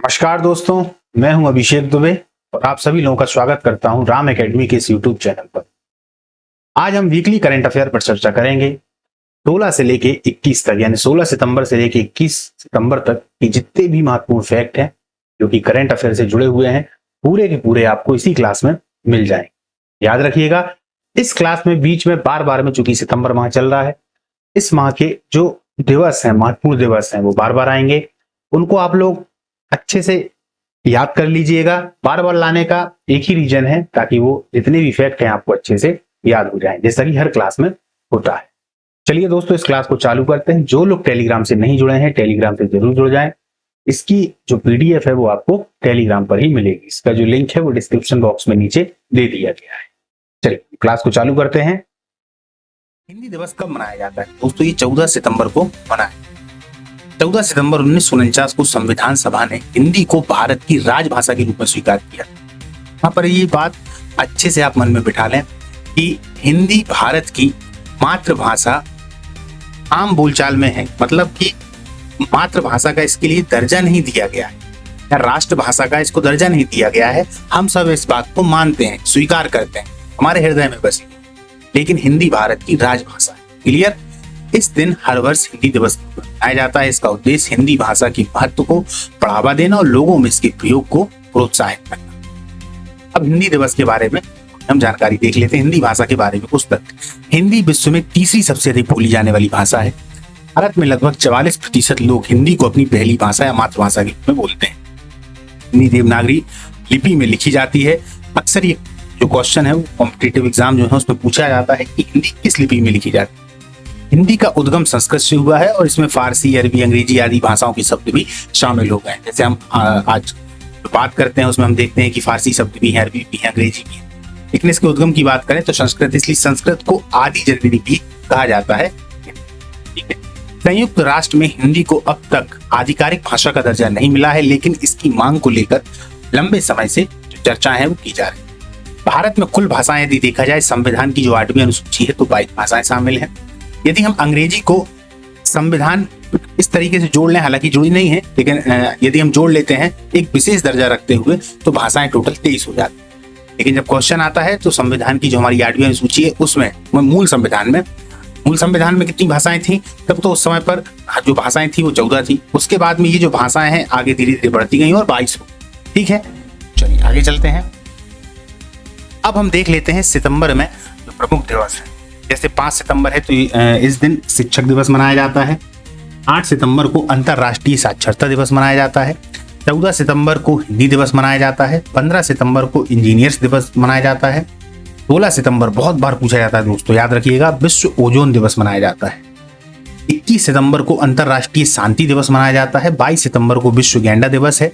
नमस्कार दोस्तों, मैं हूं अभिषेक दुबे और आप सभी लोगों का स्वागत करता हूं राम एकेडमी के इस यूट्यूब चैनल पर। आज हम वीकली करंट अफेयर पर चर्चा करेंगे। 16 से लेके 21 तक यानी 16 सितंबर से लेके 21 सितंबर तक की जितने भी महत्वपूर्ण फैक्ट हैं जो कि करंट अफेयर से जुड़े हुए हैं, पूरे के पूरे आपको इसी क्लास में मिल जाएंगे। याद रखिएगा, इस क्लास में बीच में बार बार में, चूंकि सितंबर माह चल रहा है, इस माह के जो दिवस हैं, महत्वपूर्ण दिवस हैं, वो बार बार आएंगे। उनको आप लोग अच्छे से याद कर लीजिएगा। बार बार लाने का एक ही रीजन है ताकि वो जितने भी फैक्ट हैं आपको अच्छे से याद हो जाएं, जैसा कि हर क्लास में होता है। चलिए दोस्तों, इस क्लास को चालू करते हैं। जो लोग टेलीग्राम से नहीं जुड़े हैं, टेलीग्राम से जरूर जुड़ जाएं। इसकी जो पीडीएफ है वो आपको टेलीग्राम पर ही मिलेगी। इसका जो लिंक है वो डिस्क्रिप्शन बॉक्स में नीचे दे दिया गया है। चलिए क्लास को चालू करते हैं। हिंदी दिवस कब मनाया जाता है दोस्तों? ये 14 सितंबर को मनाया। 14 सितंबर 1949 को संविधान सभा ने हिंदी को भारत की राजभाषा के रूप में स्वीकार किया। यहाँ पर ये बात अच्छे से आप मन में बिठा लें कि हिंदी भारत की मातृभाषा आम बोलचाल में है, मतलब कि मातृभाषा का इसके लिए दर्जा नहीं दिया गया है या राष्ट्रभाषा का इसको दर्जा नहीं दिया गया है। हम सब इस बात को मानते हैं, स्वीकार करते हैं, हमारे हृदय में बसी, लेकिन हिंदी भारत की राजभाषा है। क्लियर? इस दिन हर वर्ष हिंदी दिवस मनाया जाता है। इसका उद्देश्य हिंदी भाषा की महत्व को बढ़ावा देना और लोगों में इसके प्रयोग को प्रोत्साहित करना। अब हिंदी दिवस के बारे में हम जानकारी देख लेते हैं। हिंदी भाषा के बारे में कुछ तथ्य। हिंदी विश्व में तीसरी सबसे अधिक बोली जाने वाली भाषा है। भारत में लगभग 44% लोग हिंदी को अपनी पहली भाषा या मातृभाषा के रूप में बोलते हैं। हिंदी देवनागरी लिपि में लिखी जाती है। अक्सर ये जो क्वेश्चन है वो कॉम्पिटिटिव एग्जाम जो है उसमें पूछा जाता है कि हिंदी किस लिपि में लिखी जाती है। हिंदी का उद्गम संस्कृत से हुआ है और इसमें फारसी, अरबी, अंग्रेजी आदि भाषाओं के शब्द भी शामिल हो गए। जैसे हम आज बात करते हैं उसमें हम देखते हैं कि फारसी शब्द भी है, अरबी भी है, अंग्रेजी भी है। लेकिन इसके उद्गम की बात करें तो संस्कृत, इसलिए संस्कृत को आदि जननी लिपि कहा जाता है। ठीक है। संयुक्त राष्ट्र में हिंदी को अब तक आधिकारिक भाषा का दर्जा नहीं मिला है, लेकिन इसकी मांग को लेकर लंबे समय से जो चर्चा है वो की जा रही है। भारत में कुल भाषाएं यदि देखा जाए, संविधान की जो 8वीं अनुसूची है तो 22 भाषाएं शामिल हैं। यदि हम अंग्रेजी को संविधान इस तरीके से जोड़ लें, हालांकि जुड़ी नहीं है, लेकिन यदि हम जोड़ लेते हैं एक विशेष दर्जा रखते हुए तो भाषाएं टोटल 23 हो जाती है। लेकिन जब क्वेश्चन आता है तो संविधान की जो हमारी 8वीं अनुसूची है उसमें मूल संविधान में कितनी भाषाएं थी? तब तो उस समय पर जो भाषाएं थी वो 14 थी। उसके बाद में ये जो भाषाएं हैं आगे धीरे धीरे बढ़ती गई और 22 हो। ठीक है, चलिए आगे चलते हैं। अब हम देख लेते हैं सितंबर में जो प्रमुख दिवस है। जैसे 5 सितंबर है तो इस दिन शिक्षक दिवस मनाया जाता है। 8 सितंबर को अंतर्राष्ट्रीय साक्षरता दिवस मनाया जाता है। 14 सितंबर को हिंदी दिवस मनाया जाता है। 15 सितंबर को इंजीनियर्स दिवस मनाया जाता है। 16 सितंबर बहुत बार पूछा जाता है दोस्तों, याद रखिएगा, विश्व ओजोन दिवस मनाया जाता है। 21 सितंबर को अंतर्राष्ट्रीय शांति दिवस मनाया जाता है। 22 सितंबर को विश्व गैंडा दिवस है,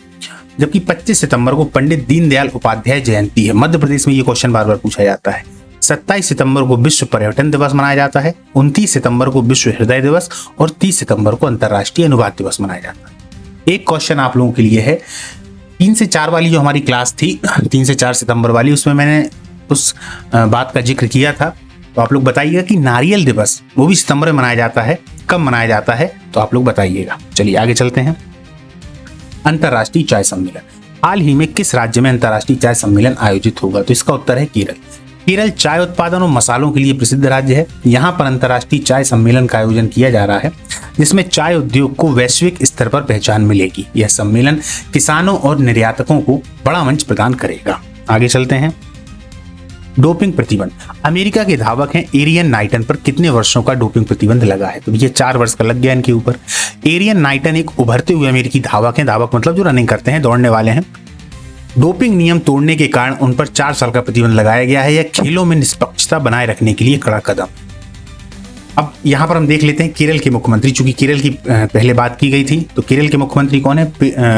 जबकि 25 सितंबर को पंडित दीनदयाल उपाध्याय जयंती है। मध्य प्रदेश में ये क्वेश्चन बार बार पूछा जाता है। 27 सितंबर को विश्व पर्यटन दिवस मनाया जाता है। 29 सितंबर को विश्व हृदय दिवस और 30 सितंबर को अंतर्राष्ट्रीय अनुवाद दिवस मनाया जाता है। एक क्वेश्चन आप लोगों के लिए है, 3 से 4 वाली जो हमारी क्लास थी, 3 से 4 सितंबर वाली, उसमें मैंने उस बात का जिक्र किया था। तो आप लोग बताइएगा कि नारियल दिवस वो भी सितंबर में मनाया जाता है, कब मनाया जाता है तो आप लोग बताइएगा। चलिए आगे चलते हैं। अंतर्राष्ट्रीय चाय सम्मेलन। हाल ही में किस राज्य में अंतर्राष्ट्रीय चाय सम्मेलन आयोजित होगा? तो इसका उत्तर है केरल। केरल चाय उत्पादन और मसालों के लिए प्रसिद्ध राज्य है। यहाँ पर अंतर्राष्ट्रीय चाय सम्मेलन का आयोजन किया जा रहा है, जिसमें चाय उद्योग को वैश्विक स्तर पर पहचान मिलेगी। यह सम्मेलन किसानों और निर्यातकों को बड़ा मंच प्रदान करेगा। आगे चलते हैं। डोपिंग प्रतिबंध। अमेरिका के धावक हैं एरियन नाइटन पर कितने वर्षों का डोपिंग प्रतिबंध लगा है? तो ये 4 वर्ष का लग गया इनके ऊपर। एरियन नाइटन एक उभरते हुए अमेरिकी धावक हैं। धावक मतलब जो रनिंग करते हैं, दौड़ने वाले हैं। डोपिंग नियम तोड़ने के कारण उन पर 4 साल का प्रतिबंध लगाया गया है। यह खेलों में निष्पक्षता बनाए रखने के लिए कड़ा कदम। अब यहाँ पर हम देख लेते हैं केरल के मुख्यमंत्री। चूंकि केरल की पहले बात की गई थी, तो केरल के मुख्यमंत्री कौन है?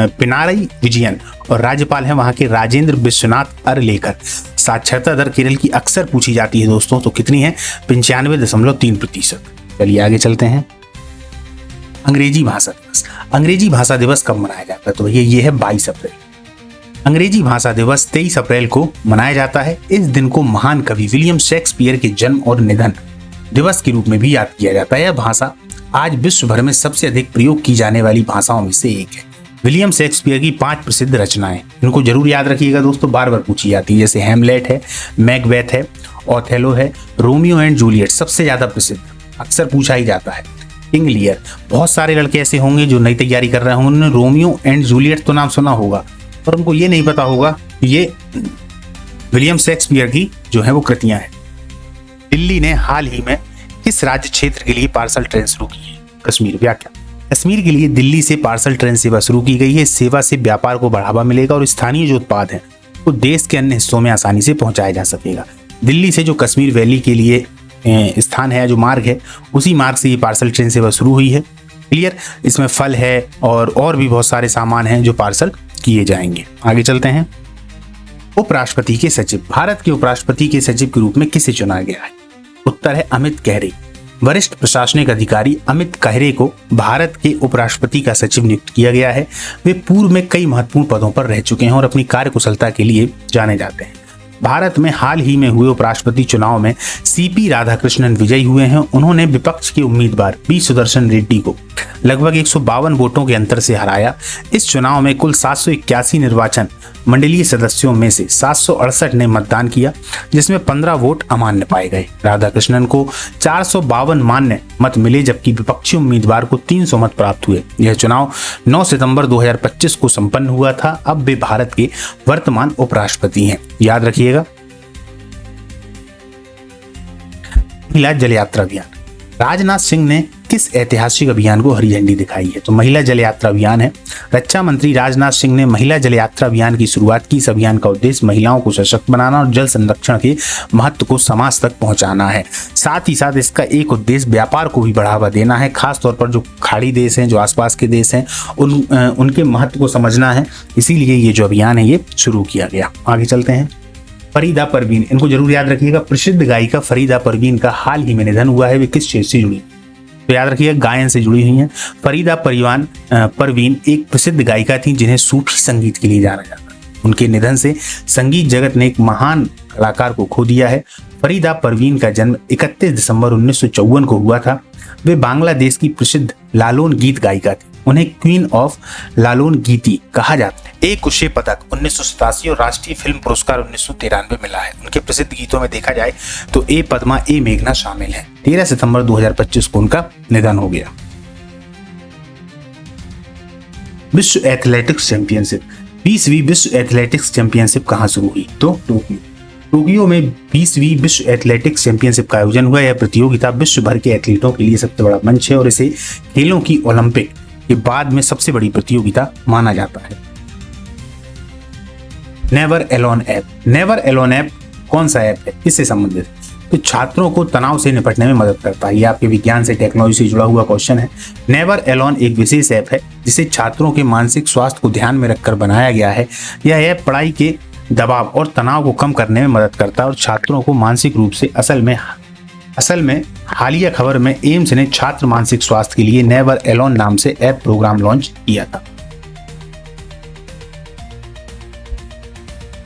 पिनाराई विजयन। और राज्यपाल हैं वहां के राजेंद्र विश्वनाथ अरलेकर। साक्षरता दर केरल की अक्सर पूछी जाती है दोस्तों, तो कितनी है? 95.3%। चलिए आगे चलते हैं। अंग्रेजी भाषा दिवस। अंग्रेजी भाषा दिवस कब मनाया जाता है? तो ये है 22 अप्रैल। अंग्रेजी भाषा दिवस 23 अप्रैल को मनाया जाता है। इस दिन को महान कवि विलियम शेक्सपियर के जन्म और निधन दिवस के रूप में भी याद किया जाता है। यह भाषा आज विश्व भर में सबसे अधिक प्रयोग की जाने वाली भाषाओं में से एक है। विलियम शेक्सपियर की 5 प्रसिद्ध रचनाएं, इनको जरूर याद रखिएगा दोस्तों, बार बार पूछी जाती है, जैसे हैमलेट है, मैकबेथ है, ओथेलो है, रोमियो एंड जूलियट सबसे ज्यादा प्रसिद्ध, अक्सर पूछा ही जाता है, किंग लियर। बहुत सारे लड़के ऐसे होंगे जो नई तैयारी कर रहे होंगे, उन्होंने रोमियो एंड जूलियट तो नाम सुना होगा, पर उनको ये नहीं पता होगा ये विलियम शेक्सपियर की जो है वो कृतियां हैं। दिल्ली ने हाल ही में किस राज्य क्षेत्र के लिए पार्सल ट्रेन शुरू की है? कश्मीर। व्याख्या: कश्मीर के लिए दिल्ली से पार्सल ट्रेन सेवा शुरू की गई है। इस सेवा से व्यापार को बढ़ावा मिलेगा और स्थानीय जो उत्पाद हैं वो देश के अन्य हिस्सों में आसानी से पहुंचाया जा सकेगा। दिल्ली से जो कश्मीर वैली के लिए स्थान है, जो मार्ग है, उसी मार्ग से ये पार्सल ट्रेन सेवा शुरू हुई है। क्लियर? इसमें फल है और भी बहुत सारे सामान हैं जो पार्सल किए जाएंगे। आगे चलते हैं। उपराष्ट्रपति के सचिव। भारत के उपराष्ट्रपति के सचिव के रूप में किसे चुना गया है? उत्तर है अमित खैरे। वरिष्ठ प्रशासनिक अधिकारी अमित खैरे को भारत के उपराष्ट्रपति का सचिव नियुक्त किया गया है। वे पूर्व में कई महत्वपूर्ण पदों पर रह चुके हैं और अपनी कार्यकुशलता के लिए जाने जाते हैं। भारत में हाल ही में हुए उपराष्ट्रपति चुनाव में सीपी राधाकृष्णन विजयी हुए हैं। उन्होंने विपक्ष के उम्मीदवार बी सुदर्शन रेड्डी को लगभग 152 वोटों के अंतर से हराया। इस चुनाव में कुल 781 निर्वाचन मंडलीय सदस्यों में से 768 ने मतदान किया, जिसमें 15 वोट अमान्य पाए गए। राधाकृष्णन को 452 मान्य मत मिले, जबकि विपक्षी उम्मीदवार को 300 मत प्राप्त हुए। यह चुनाव 9 सितंबर 2025 को संपन्न हुआ था। अब वे भारत के वर्तमान उपराष्ट्रपति हैं। याद रखिएगा। महिला जल यात्रा अभियान। राजनाथ सिंह ने किस ऐतिहासिक अभियान को हरी झंडी दिखाई है? तो महिला जल यात्रा अभियान है। रक्षा मंत्री राजनाथ सिंह ने महिला जल यात्रा अभियान की शुरुआत की। इस अभियान का उद्देश्य महिलाओं को सशक्त बनाना और जल संरक्षण के महत्व को समाज तक पहुंचाना है। साथ ही साथ इसका एक उद्देश्य व्यापार को भी बढ़ावा देना है। खासतौर पर जो खाड़ी देश हैं, जो आसपास के देश हैं, उनके महत्व को समझना है। इसीलिए ये जो अभियान है ये शुरू किया गया। आगे चलते हैं। फरीदा परवीन, इनको जरूर याद रखिएगा। प्रसिद्ध गायिका फरीदा परवीन का हाल ही में निधन हुआ है। वे किस क्षेत्र से जुड़ी? तो याद रखिएगा, गायन से जुड़ी हुई हैं। फरीदा परवीन एक प्रसिद्ध गायिका थी जिन्हें सूफी संगीत के लिए जाना जाता है। उनके निधन से संगीत जगत ने एक महान कलाकार को खो दिया है। फरीदा परवीन का जन्म 31 दिसंबर 1954 को हुआ था। वे बांग्लादेश की प्रसिद्ध लालोन गीत गायिका थी। उन्हें क्वीन ऑफ लालोन गीती कहा जाता है। एक कुशे पदक 1987 और राष्ट्रीय फिल्म पुरस्कार 1993 मिला है। उनके प्रसिद्ध गीतों में देखा जाए तो ए पद्मा ए मेघना शामिल है। 13 सितंबर 2025 को उनका निधन हो गया। विश्व एथलेटिक्स चैंपियनशिप। 20वीं विश्व एथलेटिक्स चैंपियनशिप कहाँ शुरू हुई? तो टोक्यो में 20वीं विश्व एथलेटिक्स चैंपियनशिप का आयोजन हुआ। यह प्रतियोगिता विश्व भर के एथलीटों के लिए सबसे बड़ा मंच है और इसे खेलों की ओलंपिक के बाद में सबसे बड़ी प्रतियोगिता माना जाता है। Never alone app. Never alone app कौन सा ऐप है? किससे संबंधित? तो छात्रों को तनाव से निपटने में मदद करता है। ये आपके विज्ञान से टेक्नोलॉजी से जुड़ा हुआ क्वेश्चन है। नेवर एलोन एक विशेष ऐप है जिसे छात्रों के मानसिक स्वास्थ्य को ध्यान में रखकर बनाया गया है। यह ऐप पढ़ाई के दबाव और तनाव को कम करने में मदद करता है और छात्रों को मानसिक रूप से असल में हालिया खबर में एम्स ने छात्र मानसिक स्वास्थ्य के लिए नेवर एलोन नाम से ऐप प्रोग्राम लॉन्च किया था।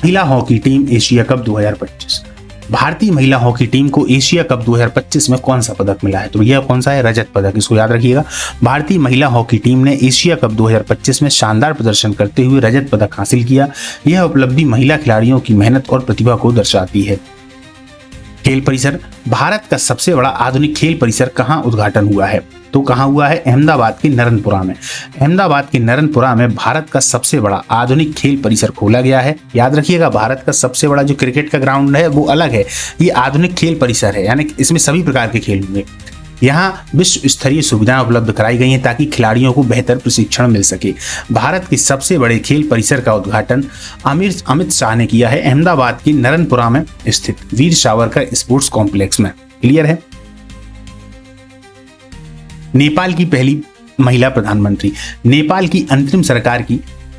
महिला हॉकी टीम एशिया कप 2025। भारतीय महिला हॉकी टीम को एशिया कप 2025 में कौन सा पदक मिला है? तो यह कौन सा है? रजत पदक। इसको याद रखिएगा। भारतीय महिला हॉकी टीम ने एशिया कप 2025 में शानदार प्रदर्शन करते हुए रजत पदक हासिल किया। यह उपलब्धि महिला खिलाड़ियों की मेहनत और प्रतिभा को दर्शाती है। खेल परिसर। भारत का सबसे बड़ा आधुनिक खेल परिसर कहाँ उद्घाटन हुआ है? तो कहाँ हुआ है? अहमदाबाद के नरनपुरा में। अहमदाबाद के नरनपुरा में भारत का सबसे बड़ा आधुनिक खेल परिसर खोला गया है। याद रखिएगा, भारत का सबसे बड़ा जो क्रिकेट का ग्राउंड है वो अलग है, ये आधुनिक खेल परिसर है, यानी इसमें सभी प्रकार के खेल होंगे। यहाँ विश्व स्तरीय सुविधाएं उपलब्ध कराई गई हैं ताकि खिलाड़ियों को बेहतर प्रशिक्षण मिल सके। भारत के सबसे बड़े खेल परिसर का उद्घाटन अमित शाह ने किया है अहमदाबाद के नरनपुरा में स्थित वीर सावरकर स्पोर्ट्स कॉम्प्लेक्स में। क्लियर है। नेपाल की पहली महिला प्रधानमंत्री। नेपाल की अंतरिम सरकार की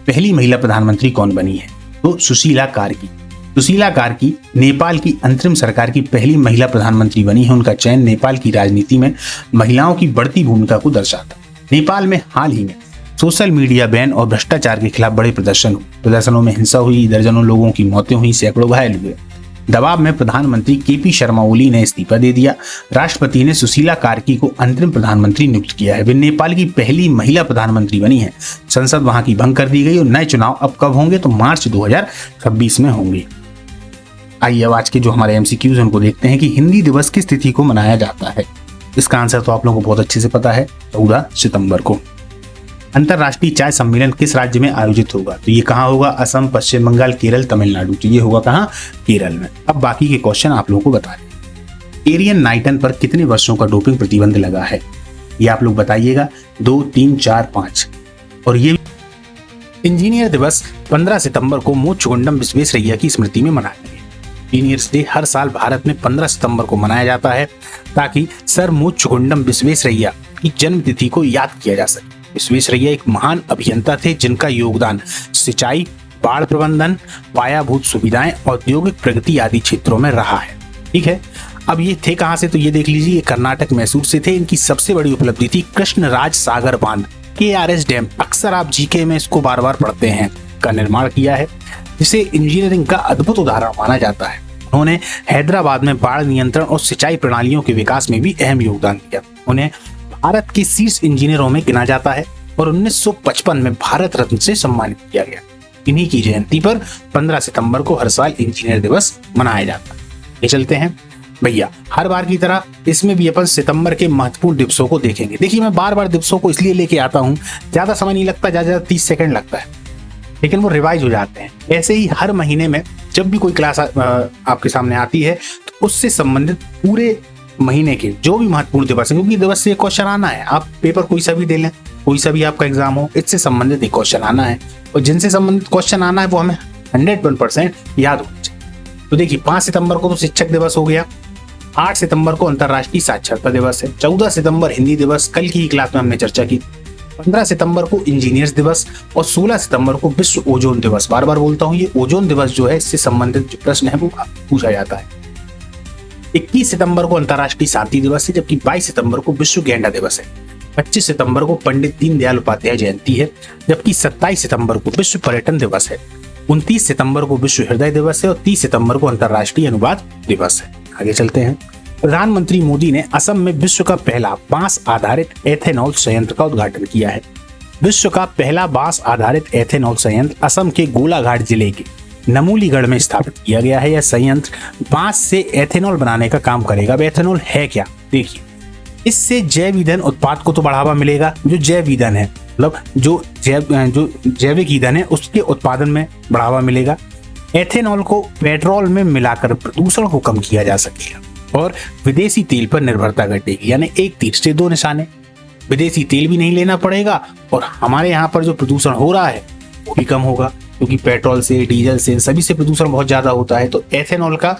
पहली महिला प्रधानमंत्री कौन बनी है? तो सुशीला कार्की। सुशीला कार्की नेपाल की अंतरिम सरकार की पहली महिला प्रधानमंत्री बनी है। उनका चयन नेपाल की राजनीति में महिलाओं की बढ़ती भूमिका को दर्शाता है। नेपाल में हाल ही में सोशल मीडिया बैन और भ्रष्टाचार के खिलाफ बड़े प्रदर्शन हुए। प्रदर्शनों में हिंसा हुई, दर्जनों लोगों की मौतें हुई, सैकड़ों घायल हुए। दबाव में प्रधानमंत्री केपी शर्मा ओली ने इस्तीफा दे दिया। राष्ट्रपति ने सुशीला कार्की को अंतरिम प्रधानमंत्री नियुक्त किया है। वे नेपाल की पहली महिला प्रधानमंत्री बनी है। संसद वहां की भंग कर दी गई और नए चुनाव अब कब होंगे, तो मार्च 2026 में होंगे। आइए अब आज के जो हमारे एमसीक्यूज उनको देखते हैं कि हिंदी दिवस किस तिथि को मनाया जाता है। इसका आंसर तो आप लोगों को बहुत अच्छे से पता है, 14 सितंबर को। अंतरराष्ट्रीय चाय सम्मेलन किस राज्य में आयोजित होगा, तो ये कहाँ होगा, असम, पश्चिम बंगाल, केरल, तमिलनाडु। तो ये होगा कहाँ, केरल में। अब बाकी के क्वेश्चन आप लोगों को बता दें। एरियन नाइटन पर कितने वर्षों का डोपिंग प्रतिबंध लगा है, ये आप लोग बताइएगा, 2, 3, 4, 5। और ये इंजीनियर दिवस 15 सितंबर को मोक्षगुंडम विश्वेश्वरैया की स्मृति में मनाया गया। इंजीनियर्स डे हर साल भारत में 15 सितंबर को मनाया जाता है ताकि सर मोक्षगुंडम विश्वेश्वरैया की जन्म तिथि को याद किया जा सके। विश्वेश्वरैया एक महान अभियंता थे जिनका योगदान सिंचाई, बाढ़ प्रबंधन, पायाभूत सुविधाएं, औद्योगिक प्रगति आदि क्षेत्रों में रहा है। ठीक है, अब ये थे कहां से, तो ये देख लीजिए, कर्नाटक मैसूर से थे। इनकी सबसे बड़ी उपलब्धि थी कृष्णराज सागर बांध, KRS डैम, अक्सर आप जीके में इसको बार बार पढ़ते हैं, का निर्माण किया है, जिसे इंजीनियरिंग का अद्भुत उदाहरण माना जाता है। उन्होंने हैदराबाद में बाढ़ नियंत्रण और सिंचाई प्रणालियों के विकास में भी अहम योगदान दिया। उन्हें भारत के शीर्ष इंजीनियरों में गिना जाता है और 1955 में भारत रत्न से सम्मानित किया गया। इन्हीं की जयंती पर 15 सितंबर को हर साल इंजीनियर दिवस मनाया जाता है। ये चलते हैं भैया, हर बार की तरह इसमें भी अपन सितंबर के महत्वपूर्ण दिवसों को देखेंगे। देखिए, मैं बार बार दिवसों को इसलिए लेके आता हूँ, ज्यादा समय नहीं लगता, ज्यादा 30 सेकंड लगता है, लेकिन वो रिवाइज हो जाते हैं। ऐसे ही हर महीने में जब भी कोई क्लास आपके सामने आती है तो उससे संबंधित पूरे महीने के जो भी महत्वपूर्ण दिवस है, क्योंकि दिवस से क्वेश्चन आना है, आप पेपर कोई सा भी दे लें, कोई सा भी आपका एग्जाम हो, इससे संबंधित एक क्वेश्चन आना है, और जिनसे संबंधित क्वेश्चन आना है वो हमें 101% याद होना चाहिए। तो देखिए, 5 सितंबर को तो शिक्षक दिवस हो गया, 8 सितंबर को अंतर्राष्ट्रीय साक्षरता दिवस है, 14 सितंबर हिंदी दिवस, कल की क्लास में हमने चर्चा की, 15 सितंबर को इंजीनियर्स दिवस और 16 सितंबर को विश्व ओजोन दिवस। बार बार बोलता हूँ, ये ओजोन दिवस जो है, इससे संबंधित जो प्रश्न है वो पूछा जाता है। 21 सितंबर को अंतर्राष्ट्रीय शांति दिवस है, जबकि 22 सितंबर को विश्व गेंडा दिवस है। 25 सितंबर को पंडित दीनदयाल उपाध्याय जयंती है, जबकि 27 सितंबर को विश्व पर्यटन दिवस है। 29 सितंबर को विश्व हृदय दिवस है और 30 सितंबर को अंतर्राष्ट्रीय अनुवाद दिवस है। आगे चलते हैं। प्रधानमंत्री मोदी ने असम में विश्व का पहला बांस आधारित एथेनॉल संयंत्र का उद्घाटन किया है। विश्व का पहला बांस आधारित एथेनॉल संयंत्र असम के गोलाघाट जिले के नमूलीगढ़ में स्थापित किया गया है। यह संयंत्र बांस से एथेनॉल बनाने का काम करेगा। अब एथेनॉल है क्या, देखिए, इससे जैव ईंधन उत्पाद को तो बढ़ावा मिलेगा। जो जैव ईंधन है, मतलब जो जैविक ईंधन है, उसके उत्पादन में बढ़ावा मिलेगा। एथेनॉल को पेट्रोल में मिलाकर प्रदूषण को कम किया जा सकेगा और विदेशी तेल पर निर्भरता घटेगी। यानी एक तीर से दो निशाने, विदेशी तेल भी नहीं लेना पड़ेगा और हमारे यहाँ पर जो प्रदूषण हो रहा है वो भी कम होगा, क्योंकि पेट्रोल से, डीजल से, सभी से प्रदूषण बहुत ज्यादा होता है। तो एथेनॉल का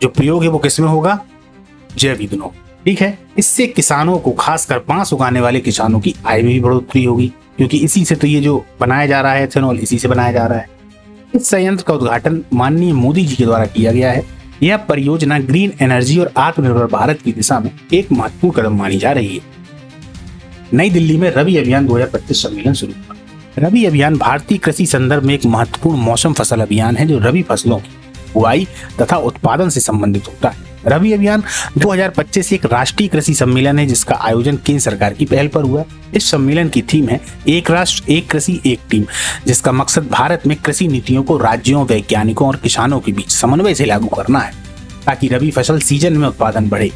जो प्रयोग है वो किसमें होगा, जैव ईंधनों। ठीक है, इससे किसानों को, खासकर बांस उगाने वाले किसानों की आय में भी बढ़ोतरी होगी, क्योंकि इसी से तो ये जो बनाया जा रहा है एथेनॉल, इसी से बनाया जा रहा है। इस संयंत्र का उद्घाटन माननीय मोदी जी के द्वारा किया गया है। यह परियोजना ग्रीन एनर्जी और आत्मनिर्भर भारत की दिशा में एक महत्वपूर्ण कदम मानी जा रही है। नई दिल्ली में रबी अभियान 2025 सम्मेलन शुरू हुआ। रबी अभियान भारतीय कृषि संदर्भ में एक महत्वपूर्ण मौसम फसल अभियान है जो रबी फसलों की बुआई तथा उत्पादन से संबंधित होता है। रबी अभियान 2025 एक राष्ट्रीय कृषि सम्मेलन है जिसका आयोजन केंद्र सरकार की पहल पर हुआ। इस सम्मेलन की थीम है एक राष्ट्र एक कृषि एक टीम, जिसका मकसद भारत में कृषि नीतियों को राज्यों, वैज्ञानिकों और किसानों के बीच समन्वय से लागू करना है ताकि रबी फसल सीजन में उत्पादन बढ़े।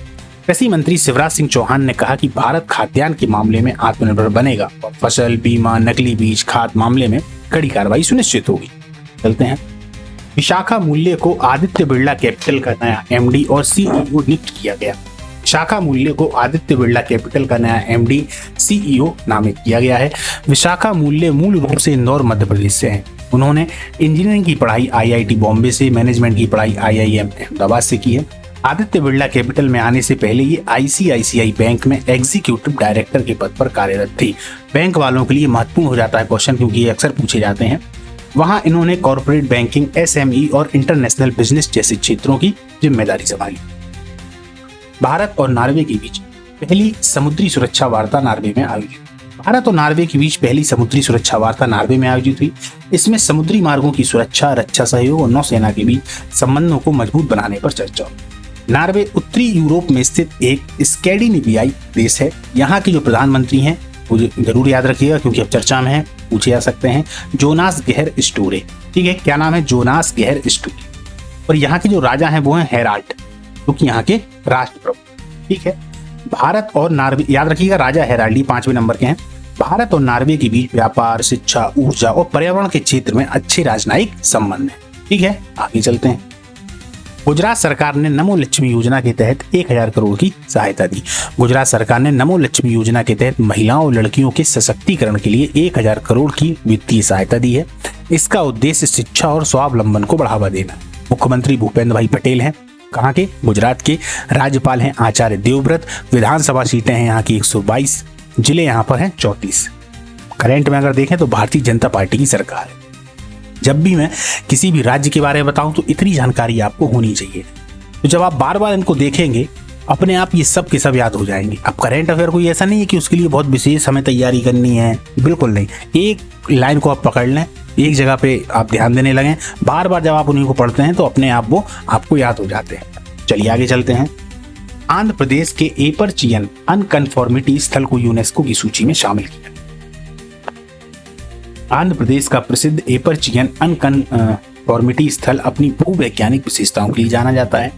कृषि मंत्री शिवराज सिंह चौहान ने कहा कि भारत खाद्यान्न के मामले में आत्मनिर्भर बनेगा और फसल बीमा, नकली बीज, खाद मामले में कड़ी कार्रवाई सुनिश्चित होगी। चलते हैं। विशाखा मूल्य को आदित्य बिरला कैपिटल का नया एमडी और सीईओ नियुक्त किया गया। विशाखा मूल्य को आदित्य बिरला कैपिटल का नया एमडी, सीईओ नामित किया गया है। विशाखा मूल्य मूल रूप से इंदौर, मध्य प्रदेश से हैं। उन्होंने इंजीनियरिंग की पढ़ाई आईआईटी बॉम्बे से, मैनेजमेंट की पढ़ाई आईआईएम अहमदाबाद से की है। आदित्य बिरला कैपिटल में आने से पहले ये आईसीआईसीआई बैंक में एग्जीक्यूटिव डायरेक्टर के पद पर कार्यरत थी। बैंक वालों के लिए महत्वपूर्ण हो जाता है क्वेश्चन, क्योंकि ये अक्सर पूछे जाते हैं। वहां इन्होंने कॉर्पोरेट बैंकिंग, एसएमई और इंटरनेशनल बिजनेस जैसे क्षेत्रों की जिम्मेदारी संभाली। भारत और नॉर्वे के बीच पहली समुद्री सुरक्षा वार्ता नॉर्वे में आयोजित। भारत और नॉर्वे के बीच पहली समुद्री सुरक्षा वार्ता नॉर्वे में आयोजित हुई। इसमें समुद्री मार्गों की सुरक्षा, रक्षा सहयोग और नौसेना के बीच संबंधों को मजबूत बनाने पर चर्चा हुई। नॉर्वे उत्तरी यूरोप में स्थित एक स्कैंडिनेवियाई देश है। यहाँ के जो प्रधानमंत्री हैं वो जरूर याद रखिएगा क्योंकि अब चर्चा में है, पूछे जा सकते हैं, जोनास गेहर स्टोरे। ठीक है, क्या नाम है? Jonas Gahr Støre. और यहाँ के जो राजा हैं वो हैं हेराल्ड, जो कि यहाँ के राष्ट्रप्रभु। ठीक है, भारत और नॉर्वे, याद रखिएगा राजा हेराल्ड 5वें नंबर के हैं। भारत और नॉर्वे के बीच व्यापार, शिक्षा, ऊर्जा और पर्यावरण के क्षेत्र में अच्छे राजनयिक संबंध हैं। ठीक है, आगे चलते हैं। गुजरात सरकार ने नमो लक्ष्मी योजना के तहत 1000 करोड़ की सहायता दी। गुजरात सरकार ने नमो लक्ष्मी योजना के तहत महिलाओं और लड़कियों के सशक्तिकरण के लिए 1000 करोड़ की वित्तीय सहायता दी है। इसका उद्देश्य शिक्षा और स्वावलंबन को बढ़ावा देना। मुख्यमंत्री भूपेंद्र भाई पटेल हैं, कहाँ के? गुजरात के। राज्यपाल हैं आचार्य देवव्रत। विधानसभा सीटें हैं यहाँ की 122, जिले यहाँ पर हैं 34। करंट में अगर देखें तो भारतीय जनता पार्टी की सरकार है। जब भी मैं किसी भी राज्य के बारे में बताऊं तो इतनी जानकारी आपको होनी चाहिए, तो जब आप बार बार इनको देखेंगे अपने आप ये सब के सब याद हो जाएंगे। अब करंट अफेयर कोई ऐसा नहीं है कि उसके लिए बहुत विशेष हमें तैयारी करनी है, बिल्कुल नहीं। एक लाइन को आप पकड़ लें, एक जगह पे आप ध्यान देने लगें, बार बार जब आप उन्हीं को पढ़ते हैं तो अपने आप वो आपको याद हो जाते हैं। चलिए आगे चलते हैं। आंध्र प्रदेश के एपर्चियन अनकन्फॉर्मिटी स्थल को यूनेस्को की सूची में शामिल किया। आंध्र प्रदेश का प्रसिद्ध एपर्चियन अनकन्फॉर्मिटी स्थल अपनी भूवैज्ञानिक विशेषताओं के लिए जाना जाता है।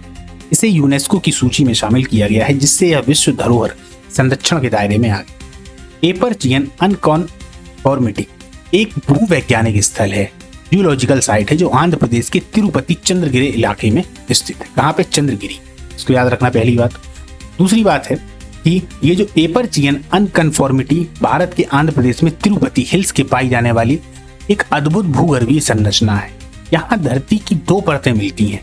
इसे यूनेस्को की सूची में शामिल किया गया है, जिससे यह विश्व धरोहर संरक्षण के दायरे में आ गया। एपर्चियन अनकन्फॉर्मिटी एक भूवैज्ञानिक स्थल है, जियोलॉजिकल साइट है, जो आंध्र प्रदेश के तिरुपति चंद्रगिरी इलाके में स्थित है। कहाँ पे? चंद्रगिरी, इसको याद रखना पहली बात। दूसरी बात है कि ये जो एपर्चियन अनकन्फॉर्मिटी भारत के आंध्र प्रदेश में तिरुपति हिल्स के पाई जाने वाली एक अद्भुत भूगर्भीय संरचना है। यहाँ धरती की 2 परतें मिलती हैं।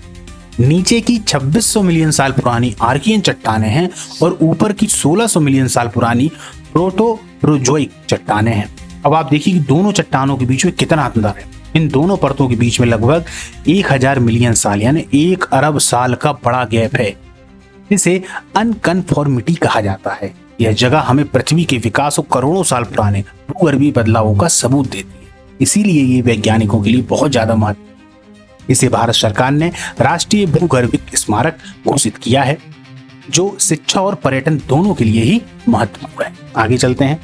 नीचे की 2600 मिलियन साल पुरानी आर्कियन चट्टानें हैं और ऊपर की 1600 मिलियन साल पुरानी प्रोटोरोजोइक चट्टानें हैं। अब आप देखिए कि दोनों चट्टानों के बीच में कितना अंतर है। इन दोनों परतों के बीच में लगभग 1000 मिलियन साल यानी 1 अरब साल का बड़ा गैप है। इसे अनकन्फॉर्मिटी कहा जाता है। यह जगह हमें पृथ्वी के विकास और करोड़ों साल पुराने भूगर्भीय बदलावों का सबूत देती है। इसीलिए ये वैज्ञानिकों के लिए बहुत ज्यादा महत्व। इसे भारत सरकार ने राष्ट्रीय भूगर्भिक स्मारक घोषित किया है, जो शिक्षा और पर्यटन दोनों के लिए ही महत्वपूर्ण है। आगे चलते हैं।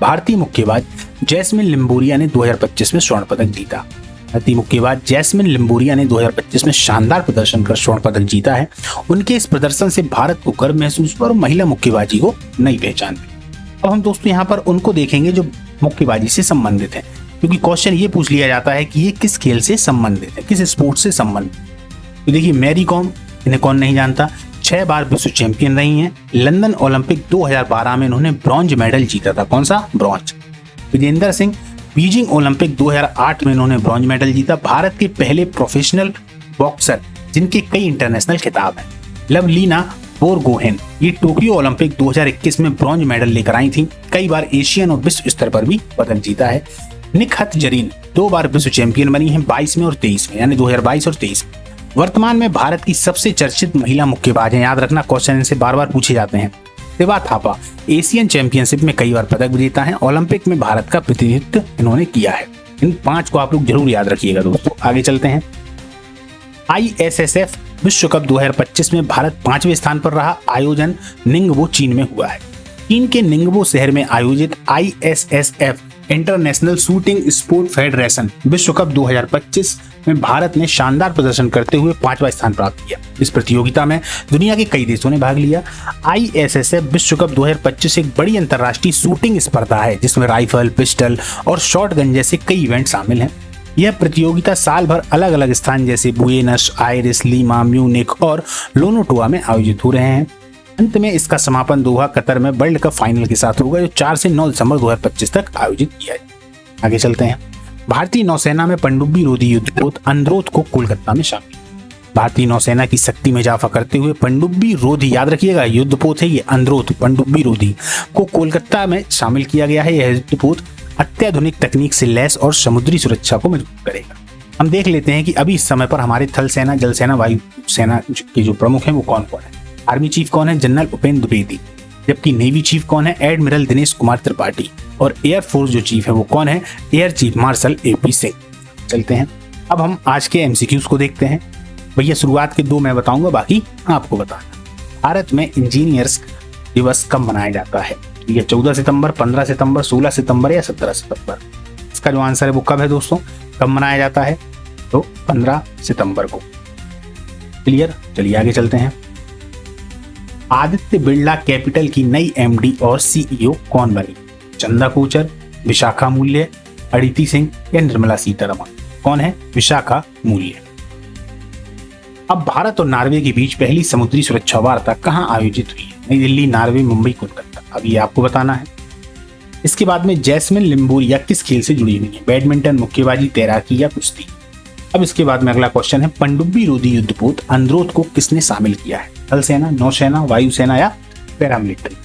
भारतीय मुक्केबाज जैस्मिन लिम्बोरिया ने 2025 में स्वर्ण पदक जीता। भारतीय मुक्केबाज जैस्मिन लिम्बोरिया ने 2025 में शानदार प्रदर्शन कर स्वर्ण पदक जीता है। उनके इस प्रदर्शन से भारत को गर्व महसूस हुआ और महिला मुक्केबाजी को नई पहचान मिली। अब हम दोस्तों यहाँ पर उनको देखेंगे जो मुक्केबाजी से संबंधित है, क्योंकि क्वेश्चन ये पूछ लिया जाता है कि ये किस खेल से संबंधित है, किस स्पोर्ट से संबंधित। तो देखिए मैरी कॉम, इन्हें कौन नहीं जानता, 6 बार विश्व चैंपियन रही हैं। लंदन ओलंपिक 2012 में इन्होंने ब्रॉन्ज मेडल जीता था। कौन सा? Bronze. Vijender Singh, Beijing Olympic 2008 में इन्होंने ब्रॉन्ज मेडल जीता। भारत के पहले प्रोफेशनल बॉक्सर जिनके कई इंटरनेशनल खिताब हैं। लवलीना बोरगोहेन, ये टोक्यो ओलंपिक 2021 में ब्रॉन्ज मेडल लेकर आई थी। कई बार एशियन और विश्व स्तर पर भी पदक जीता है। निखत जरीन 2 बार विश्व चैंपियन बनी है, 22 में और 23 में, यानी 2022 और 23 में। वर्तमान में भारत की सबसे चर्चित महिला मुक्केबाज हैं। याद रखना, क्वेश्चन इनसे बार बार पूछे जाते हैं। शिवा थापा एशियन चैंपियनशिप में कई बार पदक विजेता हैं। ओलंपिक में भारत का प्रतिनिधित्व इन्होंने किया है। इन 5 को आप लोग जरूर याद रखिएगा दोस्तों। आगे चलते हैं। ISSF विश्व कप 2025 में भारत 5वें स्थान पर रहा। आयोजन निंगबो चीन में हुआ है। चीन के निंगबो शहर में आयोजित ISSF international shooting sport federation विश्व कप 2025 में भारत ने शानदार प्रदर्शन करते हुए 5वां स्थान प्राप्त किया। इस प्रतियोगिता में दुनिया के कई देशों ने भाग लिया। ISSF विश्व कप 2025 एक बड़ी अंतर्राष्ट्रीय शूटिंग स्पर्धा है, जिसमें राइफल, पिस्टल और शॉटगन जैसे कई इवेंट शामिल हैं। यह प्रतियोगिता साल भर अलग अलग स्थान जैसे बुएनस आयरिस, लीमा, म्यूनिक और लोनोटोआ में आयोजित हो रहे हैं। अंत में इसका समापन दोहा कतर में वर्ल्ड कप फाइनल के साथ होगा, जो 4 से 9 दिसंबर 2025 तक आयोजित किया जाएगा। आगे चलते हैं। भारतीय नौसेना में पनडुब्बी रोधी युद्धपोत अंद्रोथ को कोलकाता में शामिल। भारतीय नौसेना की शक्ति में इजाफा करते हुए पनडुब्बी रोधी, याद रखिएगा युद्धपोत है ये अंद्रोथ पनडुब्बी रोधी, को कोलकाता में शामिल किया गया है। यह युद्धपोत अत्याधुनिक तकनीक से लैस और समुद्री सुरक्षा को मजबूत करेगा। हम देख लेते हैं कि अभी इस समय पर हमारे थल सेना, जल सेना, वायु सेना के जो प्रमुख हैं वो कौन कौन है। आर्मी चीफ कौन है? जनरल उपेंद्र द्विवेदी। जबकि नेवी चीफ कौन है? एडमिरल दिनेश कुमार त्रिपाठी। और एयरफोर्स जो चीफ है वो कौन है? Air chief marshal AP Singh. चलते हैं अब हम आज के MCQs को देखते हैं। भैया शुरुआत के 2 मैं बताऊंगा, बाकी आपको बताना। भारत में इंजीनियर्स दिवस कब मनाया जाता है? ये 14 सितंबर, 15 सितंबर, 16 सितंबर या 17 सितंबर? इसका जो आंसर है वो कब है दोस्तों? कब मनाया जाता है? तो 15 सितंबर को। क्लियर? चलिए आगे चलते हैं। आदित्य बिरला कैपिटल की नई MD और CEO कौन बनी? चंदा कोचर, विशाखा मूल्य, अदिति सिंह या निर्मला सीतारमण? कौन है? विशाखा मूल्य। अब भारत और नॉर्वे के बीच पहली समुद्री सुरक्षा वार्ता कहां आयोजित हुई है? नई दिल्ली, नॉर्वे, मुंबई, कोलकाता। अब ये आपको बताना है। इसके बाद में जैस्मिन लिम्बोरिया किस खेल से जुड़ी हुई है? बैडमिंटन, मुक्केबाजी, तैराकी या कुश्ती? अब इसके बाद में अगला क्वेश्चन है, पनडुब्बी रोधी युद्धपोत अंद्रोथ को किसने शामिल किया है? थल सेना, नौसेना, वायुसेना या पैरामिलिट्री?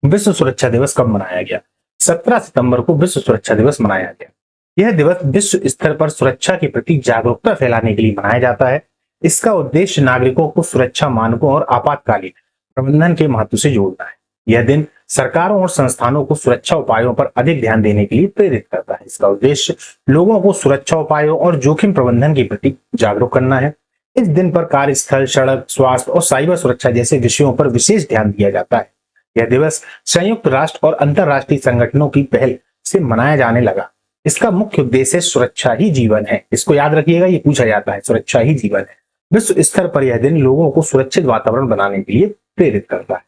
विश्व सुरक्षा दिवस कब मनाया गया? 17 सितंबर को विश्व सुरक्षा दिवस मनाया गया। यह दिवस विश्व स्तर पर सुरक्षा के प्रति जागरूकता फैलाने के लिए मनाया जाता है। इसका उद्देश्य नागरिकों को सुरक्षा मानकों और आपातकालीन प्रबंधन के महत्व से जोड़ना है। यह दिन सरकारों और संस्थानों को सुरक्षा उपायों पर अधिक ध्यान देने के लिए प्रेरित करता है। इसका उद्देश्य लोगों को सुरक्षा उपायों और जोखिम प्रबंधन के प्रति जागरूक करना है। इस दिन पर कार्यस्थल, सड़क, स्वास्थ्य और साइबर सुरक्षा जैसे विषयों पर विशेष ध्यान दिया जाता है। यह दिवस संयुक्त राष्ट्र और अंतरराष्ट्रीय संगठनों की पहल से मनाया जाने लगा। इसका मुख्य उद्देश्य सुरक्षा ही जीवन है। इसको याद रखिएगा, ये पूछा जाता है, सुरक्षा ही जीवन है। विश्व स्तर पर यह दिन लोगों को सुरक्षित वातावरण बनाने के लिए प्रेरित करता है।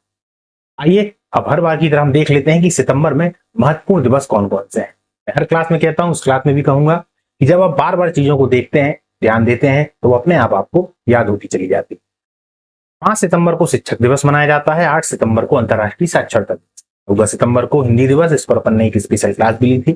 आइए अब हर बार की तरह हम देख लेते हैं कि सितंबर में महत्वपूर्ण दिवस कौन कौन से हैं। मैं हर क्लास में कहता हूं, उस क्लास में भी कहूंगा कि जब आप बार बार चीजों को देखते हैं, ध्यान देते हैं, तो वो अपने आप आपको याद होती चली जाती है। 5 सितंबर को शिक्षक दिवस मनाया जाता है। 8 सितंबर को अंतर्राष्ट्रीय साक्षरता दिवस। 14 सितंबर को हिंदी दिवस, इस पर अपन ने एक स्पेशल क्लास भी ली थी।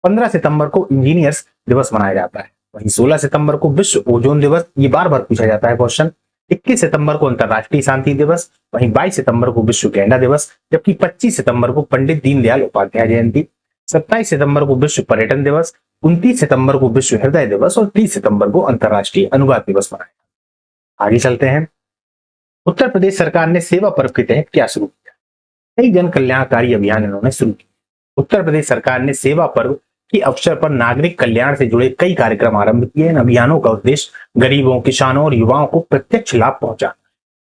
15 सितंबर को इंजीनियर्स दिवस मनाया जाता है। वहीं 16 सितंबर को विश्व ओजोन दिवस, ये बार बार पूछा जाता है क्वेश्चन। 21 सितंबर को अंतर्राष्ट्रीय शांति दिवस। वहीं 22 सितंबर को विश्व गैंडा दिवस, जबकि 25 सितंबर को पंडित दीनदयाल उपाध्याय जयंती। 27 सितंबर को विश्व पर्यटन दिवस। 29 सितंबर को विश्व हृदय दिवस और 30 सितंबर को अंतर्राष्ट्रीय अनुवाद दिवस मनाया। आगे चलते हैं। उत्तर प्रदेश सरकार ने सेवा पर्व के तहत क्या शुरू किया? कई जन कल्याणकारी अभियान इन्होंने शुरू किए। उत्तर प्रदेश सरकार ने सेवा पर्व के अवसर पर नागरिक कल्याण से जुड़े कई कार्यक्रम आरंभ किए। इन अभियानों का उद्देश्य गरीबों, किसानों और युवाओं को प्रत्यक्ष लाभ पहुंचाना।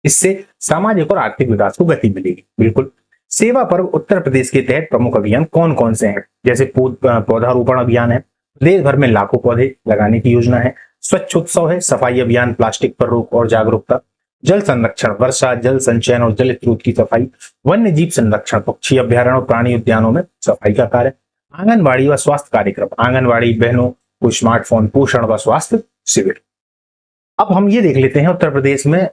इससे सामाजिक और आर्थिक विकास को गति मिलेगी। बिल्कुल। सेवा पर्व उत्तर प्रदेश के तहत प्रमुख अभियान कौन कौन से हैं? जैसे पौधारोपण अभियान है, देश भर में लाखों पौधे लगाने की योजना है। स्वच्छ उत्सव है, सफाई अभियान, प्लास्टिक पर रोक और जागरूकता। जल संरक्षण, वर्षा जल संचयन और जल स्रोत की सफाई। वन्य जीव संरक्षण, पक्षी अभ्यारण्य और प्राणी उद्यानों में सफाई का कार्य। आंगनबाड़ी व स्वास्थ्य कार्यक्रम, आंगनबाड़ी बहनों को स्मार्टफोन, पोषण व स्वास्थ्य शिविर। अब हम ये देख लेते हैं उत्तर प्रदेश में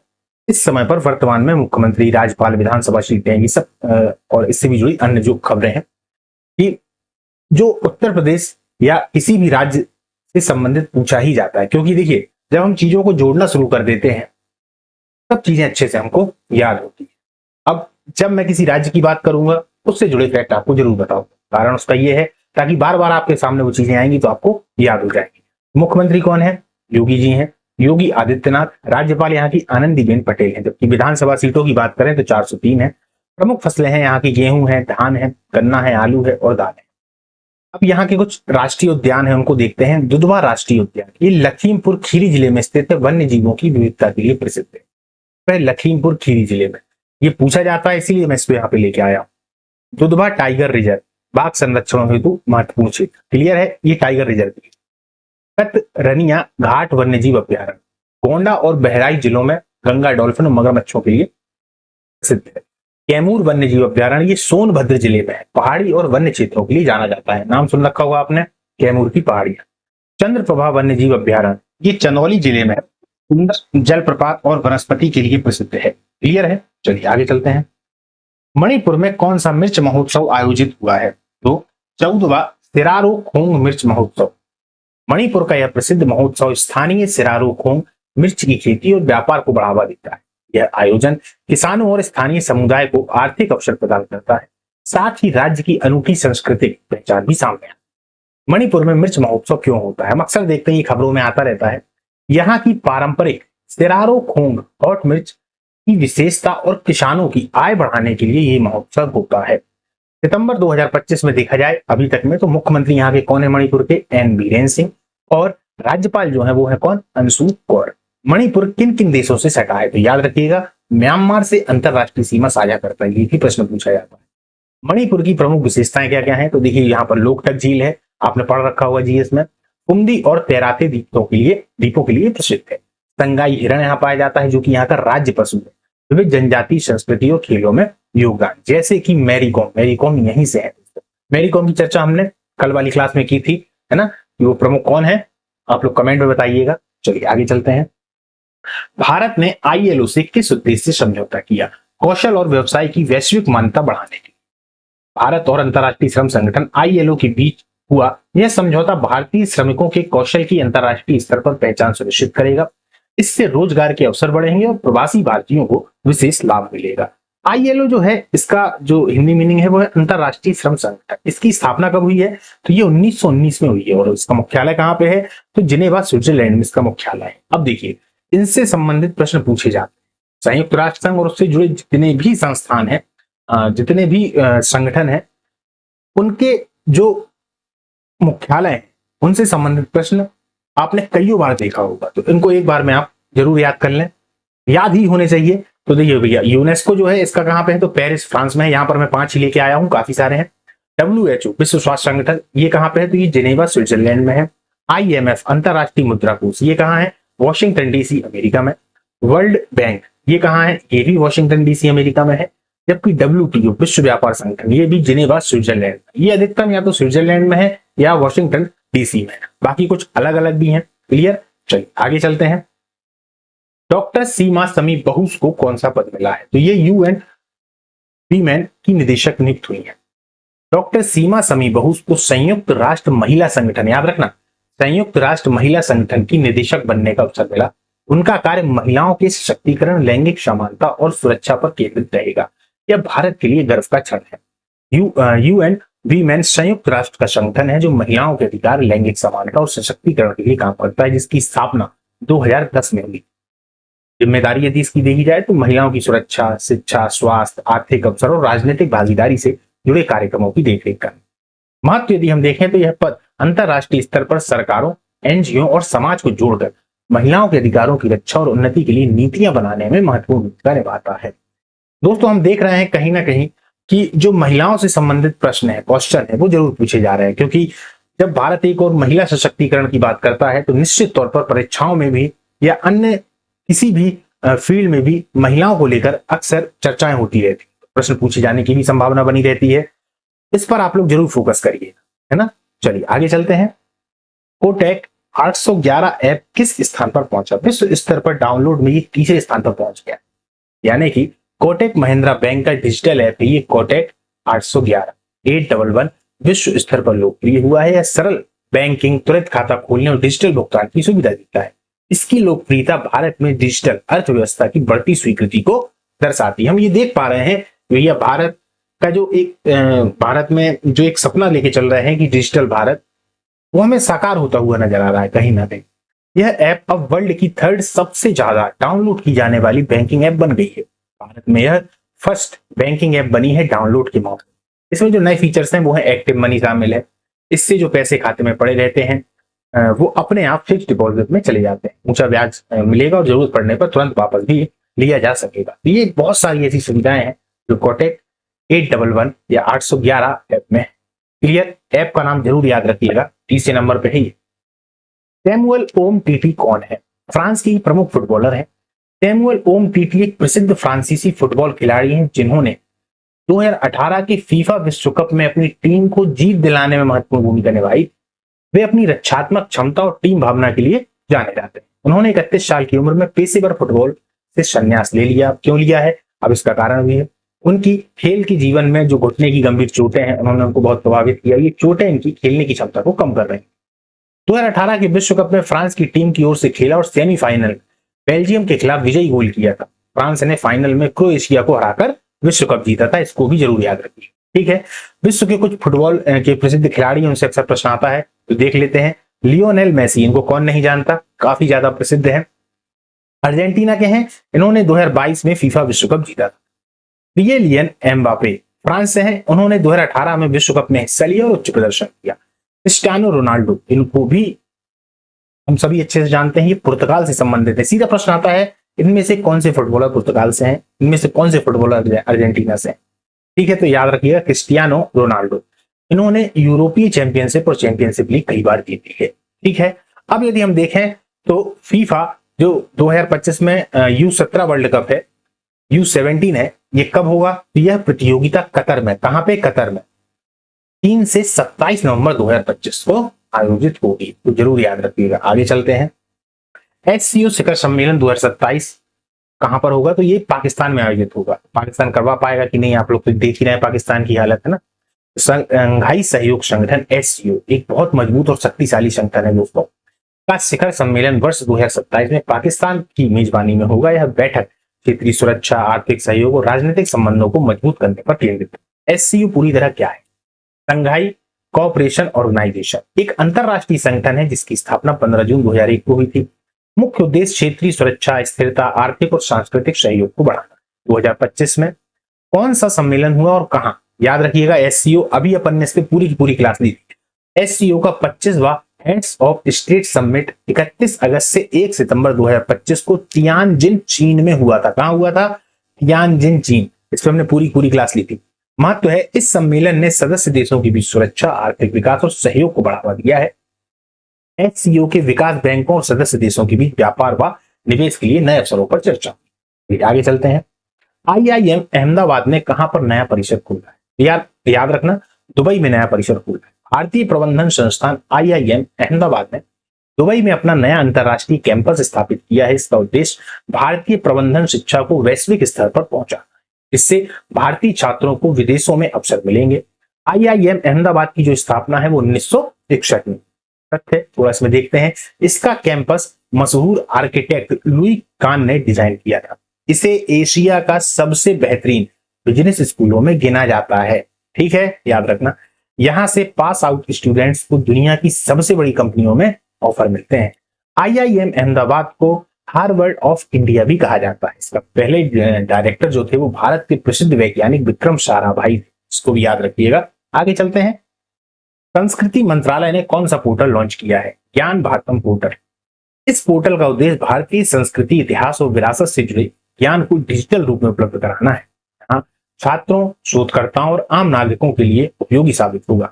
इस समय पर वर्तमान में मुख्यमंत्री, राज्यपाल, विधानसभा सीटें, ये सब और इससे भी जुड़ी अन्य जो खबरें हैं कि जो उत्तर प्रदेश या किसी भी राज्य से संबंधित पूछा ही जाता है। क्योंकि देखिए, जब हम चीजों को जोड़ना शुरू कर देते हैं सब चीजें अच्छे से हमको याद होती है। अब जब मैं किसी राज्य की बात करूंगा उससे जुड़े फैक्ट आपको जरूर बताऊंगा। कारण उसका यह है ताकि बार बार आपके सामने वो चीजें आएंगी तो आपको याद हो जाएंगी। मुख्यमंत्री कौन है? योगी जी हैं, योगी आदित्यनाथ। राज्यपाल यहाँ की आनंदीबेन पटेल है। जबकि विधानसभा सीटों की बात करें तो 403 है। प्रमुख फसलें हैं यहाँ की गेहूं है, धान है, गन्ना है, आलू है और दाल है। अब यहाँ के कुछ राष्ट्रीय उद्यान है, उनको देखते हैं। दुधवा राष्ट्रीय उद्यान, ये लखीमपुर खीरी जिले में स्थित है। वन्य जीवों की विविधता के लिए प्रसिद्ध है। लखीमपुर खीरी जिले में ये पूछा जाता है, इसीलिए मैं इसको यहाँ पे लेके आया हूं। दुधवा टाइगर रिजर्व, बाघ संरक्षण हेतु महत्वपूर्ण क्षेत्र। क्लियर है, ये टाइगर रिजर्व। कतरनिया घाट वन्यजीव अभ्यारण्य, गोंडा और बहराइच जिलों में गंगा डॉल्फिन और मगरमच्छों के लिए प्रसिद्ध है। कैमूर वन्यजीव अभ्यारण्य, ये सोनभद्र जिले में है। पहाड़ी और वन्य क्षेत्रों के लिए जाना जाता है। नाम सुन रखा होगा आपने, कैमूर की पहाड़ियां। चंद्रप्रभा वन्यजीव अभ्यारण्य, ये चंदौली जिले में है। सुंदर जलप्रपात और वनस्पति के लिए प्रसिद्ध है। क्लियर है, चलिए आगे चलते हैं। मणिपुर में कौन सा मिर्च महोत्सव आयोजित हुआ है? तो 14वां सिरारो खोंग मिर्च महोत्सव। मणिपुर का यह प्रसिद्ध महोत्सव स्थानीय सिरारो खोंग मिर्च की खेती और व्यापार को बढ़ावा देता है। यह आयोजन किसानों और स्थानीय समुदाय को आर्थिक अवसर प्रदान करता है। साथ ही राज्य की अनूठी सांस्कृतिक पहचान भी सामने आती है। मणिपुर में मिर्च महोत्सव क्यों होता है? हम अक्सर देखते हैं, खबरों में आता रहता है। यहाँ की पारंपरिक सिरारो खोंग हॉट मिर्च की विशेषता और किसानों की आय बढ़ाने के लिए ये महोत्सव होता है। सितंबर 2025 में देखा जाए अभी तक में, तो मुख्यमंत्री यहाँ के कौन है मणिपुर के? एन बीरेन सिंह। और राज्यपाल जो है वो है कौन? अंशु कौर। मणिपुर किन किन देशों से सटा है? तो याद रखिएगा, म्यांमार से अंतरराष्ट्रीय सीमा साझा करता है, ये भी प्रश्न पूछा जाता है। मणिपुर की प्रमुख विशेषताएं क्या क्या है? तो देखिए, यहाँ पर लोकटक झील है, आपने पढ़ रखा होगा जीएस में। कुमदी और तेराते द्वीपों के लिए प्रसिद्ध है। संगाई हिरण यहाँ पाया जाता है, जो कि यहाँ का राज्य पशु है। विविध जनजातीय संस्कृति और खेलों में योगदान, जैसे कि मैरी कॉम यहीं से है। मैरी कॉम की चर्चा हमने कल वाली क्लास में की थी, है ना? वो प्रमुख कौन है? आप लोग कमेंट में बताइएगा। चलिए आगे चलते हैं। भारत ने आईएलओ से किस उद्देश्य से समझौता किया? कौशल और व्यवसाय की वैश्विक मान्यता बढ़ाने के लिए। भारत और अंतर्राष्ट्रीय श्रम संगठन आईएलओ के बीच हुआ यह समझौता भारतीय श्रमिकों के कौशल की अंतर्राष्ट्रीय स्तर पर पहचान सुनिश्चित करेगा। इससे रोजगार के अवसर बढ़ेंगे और प्रवासी भारतीयों को विशेष लाभ मिलेगा। आईएलओ जो है, इसका जो हिंदी मीनिंग है वो है अंतर्राष्ट्रीय श्रम संगठन। इसकी स्थापना कब हुई है? तो ये 1919 में हुई है। और इसका मुख्यालय कहाँ पे है? तो जिनेवा स्विट्जरलैंड में इसका मुख्यालय है। अब देखिए, इनसे संबंधित प्रश्न पूछे जाते हैं। संयुक्त राष्ट्र संघ और उससे जुड़े जितने भी संस्थान हैं, जितने भी संगठन हैं, उनके जो मुख्यालय हैं, उनसे संबंधित प्रश्न आपने कई बार देखा होगा, तो इनको एक बार में आप जरूर याद कर लें, याद ही होने चाहिए। तो देखिए भैया, यूनेस्को जो है इसका कहां पे है? तो पेरिस फ्रांस में है। यहां पर मैं 5 ही लेके आया हूं, काफी सारे हैं। WHO विश्व स्वास्थ्य संगठन, ये कहां पे है? तो ये जिनेवा स्विट्जरलैंड में है। IMF अंतरराष्ट्रीय मुद्रा कोष, ये कहां है? वॉशिंगटन DC अमेरिका में। वर्ल्ड बैंक, ये कहां है? ये भी वॉशिंगटन DC अमेरिका में है। जबकि WTO विश्व व्यापार संगठन, ये भी जिनेवा स्विट्जरलैंड, ये अधिकतम या तो स्विट्जरलैंड में है या वॉशिंगटन DC में है। बाकी कुछ अलग अलग भी हैं। क्लियर? चलिए आगे चलते हैं। डॉक्टर सीमा समी बहुस को कौन सा पद मिला है? तो ये UN वीमेन की निदेशक नियुक्त हुई है। डॉक्टर सीमा समी बहुस को संयुक्त राष्ट्र महिला संगठन, याद रखना, संयुक्त राष्ट्र महिला संगठन की निदेशक बनने का अवसर मिला। उनका कार्य महिलाओं के सशक्तिकरण, लैंगिक समानता और सुरक्षा पर केंद्रित रहेगा। यह भारत के लिए गर्व का क्षण है। UN वीमेन संयुक्त राष्ट्र का संगठन है जो महिलाओं के अधिकार, लैंगिक समानता और सशक्तिकरण के लिए काम करता है, जिसकी स्थापना 2010 में हुई। जिम्मेदारी यदि इसकी देखी जाए तो महिलाओं की सुरक्षा, शिक्षा, स्वास्थ्य, आर्थिक अवसर और राजनीतिक भागीदारी से जुड़े कार्यक्रमों की देखरेख करना। महत्व यदि हम देखें तो यह पद अंतरराष्ट्रीय स्तर पर सरकारों, NGO और समाज को जोड़कर महिलाओं के अधिकारों की रक्षा और उन्नति के लिए नीतियां बनाने में महत्वपूर्ण भूमिका निभाता है। दोस्तों, हम देख रहे हैं कहीं ना कहीं कि जो महिलाओं से संबंधित प्रश्न है, क्वेश्चन है, वो जरूर पूछे जा रहे हैं, क्योंकि जब भारत एक और महिला सशक्तिकरण की बात करता है तो निश्चित तौर पर परीक्षाओं में भी या अन्य किसी भी फील्ड में भी महिलाओं को लेकर अक्सर चर्चाएं होती रहती है, प्रश्न पूछे जाने की भी संभावना बनी रहती है। इस पर आप लोग जरूर फोकस करिए, है ना? चलिए आगे चलते हैं। कोटक 811 ऐप किस स्थान पर पहुंचा? विश्व स्तर पर डाउनलोड में ये तीसरे स्थान पर पहुंच गया। यानी कि कोटक महिंद्रा बैंक का डिजिटल ऐप है ये कोटक 811 विश्व स्तर पर लोकप्रिय हुआ है। यह सरल बैंकिंग, तुरंत खाता खोलने और डिजिटल भुगतान की सुविधा देता है। इसकी लोकप्रियता भारत में डिजिटल अर्थव्यवस्था की बढ़ती स्वीकृति को दर्शाती है। हम ये देख पा रहे हैं भैया, भारत का जो भारत में जो एक सपना लेके चल रहे हैं कि डिजिटल भारत, वो हमें साकार होता हुआ नजर आ रहा है कहीं ना कहीं। यह ऐप अब वर्ल्ड की 3rd सबसे ज्यादा डाउनलोड की जाने वाली बैंकिंग ऐप बन गई है। भारत में यह फर्स्ट बैंकिंग ऐप बनी है डाउनलोड के मामले में। इसमें जो नए फीचर्स हैं वो है एक्टिव मनी शामिल है। इससे जो पैसे खाते में पड़े रहते हैं वो अपने आप फिक्स डिपॉजिट में चले जाते हैं। ऊंचा ब्याज मिलेगा और जरूरत पड़ने पर तुरंत वापस भी लिया जा सकेगा। तो ये बहुत सारी ऐसी सुविधाएं हैं जो कोटक 811 या 811 ऐप में। क्लियर? ऐप का नाम जरूर याद रखिएगा, तीसरे नंबर पे है ये। सैमुअल ओमटीटी कौन है? फ्रांस की प्रमुख फुटबॉलर है। सैमुअल ओमटीटी एक प्रसिद्ध फ्रांसीसी फुटबॉल खिलाड़ी हैं जिन्होंने 2018 के फीफा विश्व कप में अपनी टीम को जीत दिलाने में महत्वपूर्ण भूमिका निभाई। वे अपनी रक्षात्मक क्षमता और टीम भावना के लिए जाने जाते हैं। उन्होंने 31 साल की उम्र में पेशेवर फुटबॉल से संन्यास ले लिया। क्यों लिया है? अब इसका कारण भी है। उनकी खेल के जीवन में जो घुटने की गंभीर चोटें हैं, उन्होंने उनको बहुत प्रभावित किया। ये चोटें इनकी खेलने की क्षमता को कम कर रही हैं। 2018 के विश्व कप में फ्रांस की टीम की ओर से खेला और सेमीफाइनल बेल्जियम के खिलाफ विजयी गोल किया था। फ्रांस ने फाइनल में क्रोएशिया को हराकर विश्व कप जीता था। इसको भी जरूर याद रखिए, ठीक है? विश्व के कुछ फुटबॉल के प्रसिद्ध खिलाड़ी हैं, उनसे अक्सर प्रश्न आता है, तो देख लेते हैं। लियोनेल मेसी, इनको कौन नहीं जानता, काफी ज्यादा प्रसिद्ध है, अर्जेंटीना के हैं। इन्होंने 2022 में फीफा विश्व कप जीता था। किलियन एम्बापे फ्रांस से हैं, उन्होंने 2018 में विश्व कप में हिस्सा लिया और उच्च प्रदर्शन किया। क्रिस्टियानो रोनाल्डो, इनको भी हम सभी अच्छे से जानते हैं, ये पुर्तगाल से संबंधित है। सीधा प्रश्न आता है, इनमें से कौन से फुटबॉलर पुर्तगाल से हैं, इनमें से कौन से फुटबॉलर अर्जेंटीना से हैं? ठीक है, तो याद रखिएगा क्रिस्टियानो रोनाल्डो। इन्होंने यूरोपीय चैंपियनशिप और चैंपियनशिप लीग कई बार जीती है। ठीक है, अब यदि हम देखें तो फीफा जो 2025 में U17 वर्ल्ड कप है, U17 है, ये कब होगा? तो यह प्रतियोगिता कतर में, कहां पे? कतर में 3 से 27 नवंबर 2025 को आयोजित होगी, तो जरूर याद रखिएगा। आगे चलते हैं। SCO शिखर सम्मेलन 2027 कहां पर होगा? तो ये पाकिस्तान में आयोजित होगा। पाकिस्तान करवा पाएगा कि नहीं, आप लोग तो देख ही रहे हैं पाकिस्तान की हालत, है ना। शंघाई सहयोग संगठन SCO एक बहुत मजबूत और शक्तिशाली संगठन है दोस्तों, का शिखर सम्मेलन वर्ष 2027 में पाकिस्तान की मेजबानी में होगा। यह बैठक क्षेत्रीय सुरक्षा, आर्थिक सहयोग और राजनीतिक संबंधों को मजबूत करने पर केंद्रित है। SCO पूरी तरह क्या है? शंघाई कोऑपरेशन ऑर्गेनाइजेशन, एक अंतरराष्ट्रीय संगठन है जिसकी स्थापना 15 जून 2001 को हुई थी। मुख्य उद्देश्य क्षेत्रीय सुरक्षा, स्थिरता, आर्थिक और सांस्कृतिक सहयोग को बढ़ाना। 2025 में कौन सा सम्मेलन हुआ और कहां? याद रखिएगा SCO, अभी अपन ने इसकी पूरी की पूरी क्लास दी थी। SCO का 25वां हेड्स ऑफ स्टेट समिट 31 अगस्त से 1 सितंबर 2025 को तियानजिन चीन में हुआ था। कहां हुआ था? तियानजिन चीन। इस पर हमने पूरी क्लास ली थी। महत्व है, इस सम्मेलन ने सदस्य देशों के बीच सुरक्षा, आर्थिक विकास और सहयोग को बढ़ावा दिया है। SCO के विकास बैंकों और सदस्य देशों के बीच व्यापार व निवेश के लिए नए अवसरों पर चर्चा। आगे चलते हैं। IIM अहमदाबाद ने कहां पर नया परिसर खोला है? याद रखना, दुबई में नया परिसर खोला है। भारतीय प्रबंधन संस्थान IIM अहमदाबाद ने दुबई में अपना नया अंतरराष्ट्रीय कैंपस स्थापित किया है। इसका उद्देश्य भारतीय प्रबंधन शिक्षा को वैश्विक स्तर पर पहुंचाना। इससे भारतीय छात्रों को विदेशों में अवसर मिलेंगे। IIM अहमदाबाद की जो स्थापना है वो 1961 में है। थोड़ा इसमें देखते हैं। इसका कैंपस मशहूर आर्किटेक्ट लुई कान ने डिजाइन किया था। इसे एशिया का सबसे बेहतरीन बिजनेस स्कूलों में गिना जाता है। ठीक है, याद रखना। यहां से पास आउट स्टूडेंट्स को दुनिया की सबसे बड़ी कंपनियों में ऑफर मिलते हैं। IIM अहमदाबाद को हार्वर्ड ऑफ इंडिया भी कहा जाता है। इसका पहले डायरेक्टर जो थे वो भारत के प्रसिद्ध वैज्ञानिक विक्रम साराभाई थे। इसको भी याद रखिएगा। आगे चलते हैं। संस्कृति मंत्रालय ने कौन सा पोर्टल लॉन्च किया है? ज्ञान भारतम पोर्टल। इस पोर्टल का उद्देश्य भारतीय संस्कृति, इतिहास और विरासत से जुड़े ज्ञान को डिजिटल रूप में उपलब्ध कराना है। यहाँ छात्रों, शोधकर्ताओं और आम नागरिकों के लिए उपयोगी साबित होगा।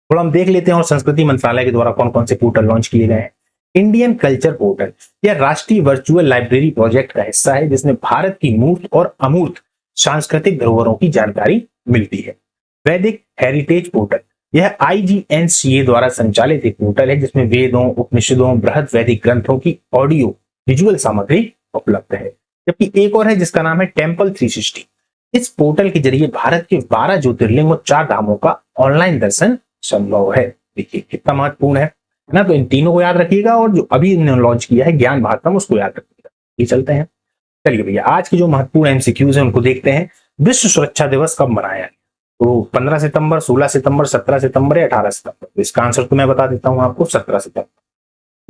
थोड़ा हम देख लेते हैं और संस्कृति मंत्रालय के द्वारा कौन कौन से पोर्टल लॉन्च किए गए हैं। इंडियन कल्चर पोर्टल, यह राष्ट्रीय वर्चुअल लाइब्रेरी प्रोजेक्ट का हिस्सा है जिसमें भारत की मूर्त और अमूर्त सांस्कृतिक धरोहरों की जानकारी मिलती है। वैदिक हेरिटेज पोर्टल, यह IGNCA द्वारा संचालित एक पोर्टल है जिसमें वेदों, उपनिषदों, बृहद वैदिक ग्रंथों की ऑडियो विजुअल सामग्री उपलब्ध है। जबकि एक और है जिसका नाम है टेम्पल 360। इस पोर्टल के जरिए भारत के 12 ज्योतिर्लिंग और 4 धामों का ऑनलाइन दर्शन संभव है। देखिए कितना महत्वपूर्ण है ना। तो इन तीनों को याद रखिएगा और जो अभी इन्होंने लॉन्च किया है ज्ञान भारतम, उसको याद रखिएगा। ये चलते हैं। चलिए भैया, आज की जो महत्वपूर्ण MCQs है उनको देखते हैं। विश्व सुरक्षा दिवस कब मनाया गया? तो 15 सितंबर, 16 सितंबर, 17 सितंबर या 18 सितंबर? तो इसका आंसर तो मैं बता देता हूं आपको, 17 सितंबर।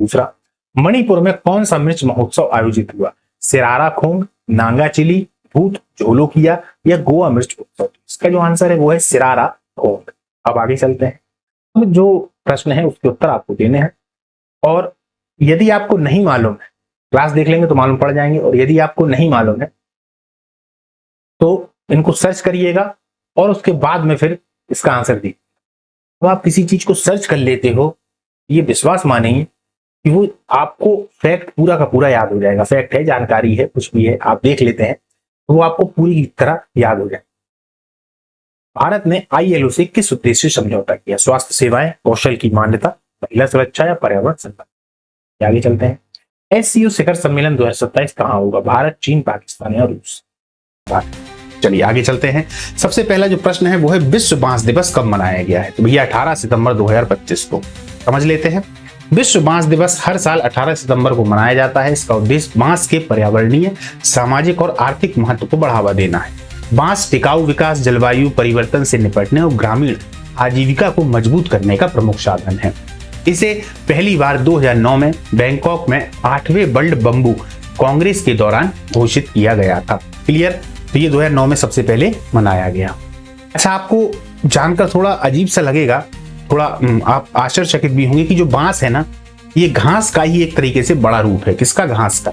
दूसरा, मणिपुर में कौन सा मिर्च महोत्सव आयोजित हुआ? सिरारा खोंग, नांगा चिली, भूत जोलोकिया या गोवा मिर्च महोत्सव? इसका जो आंसर है वो है सिरारा खोंग। अब आगे चलते हैं। अब जो प्रश्न है उसके उत्तर आपको देने हैं और यदि आपको नहीं मालूम है, क्लास देख लेंगे तो मालूम पड़ जाएंगे, और यदि आपको नहीं मालूम है तो इनको सर्च करिएगा और उसके बाद में फिर इसका आंसर दीजिए। तो आप किसी चीज को सर्च कर लेते हो, ये विश्वास मानिए कि वो आपको फैक्ट पूरा का पूरा याद हो जाएगा। फैक्ट है, जानकारी है, कुछ भी है, आप देख लेते हैं तो वो आपको पूरी तरह याद हो जाए। भारत ने ILO से किस उद्देश्य से समझौता किया? स्वास्थ्य सेवाएं, कौशल की मान्यता, महिला सुरक्षा या पर्यावरण संरक्षण? आगे चलते हैं। SCO शिखर सम्मेलन 2027 कहां होगा? भारत, चीन, पाकिस्तान या रूस? चलिए आगे चलते हैं। सबसे पहला जो प्रश्न है वो है विश्व बांस दिवस कब मनाया गया है? तो भैया 18 सितंबर 2025 को। समझ लेते हैं। विश्व बांस दिवस हर साल 18 सितंबर को मनाया जाता है। इसका उद्देश्य बांस के पर्यावरणीय, सामाजिक और आर्थिक महत्व को बढ़ावा देना है। बांस टिकाऊ विकास, जलवायु परिवर्तन से निपटने और ग्रामीण आजीविका को मजबूत करने का प्रमुख साधन है। इसे पहली बार 2009 में बैंकॉक में 8वें वर्ल्ड बंबू कांग्रेस के दौरान घोषित किया गया था। क्लियर? तो ये 2009 में सबसे पहले मनाया गया। अच्छा, आपको जानकर थोड़ा अजीब सा लगेगा, थोड़ा आप आश्चर्यचकित भी होंगे कि जो बांस है ना, ये घास का ही एक तरीके से बड़ा रूप है। किसका? घास का।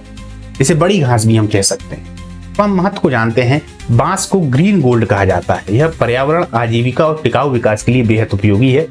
इसे बड़ी घास भी हम कह सकते हैं। तो हम महत्व को जानते हैं। बांस को ग्रीन गोल्ड कहा जाता है। यह पर्यावरण, आजीविका और टिकाऊ विकास के लिए बेहद उपयोगी है।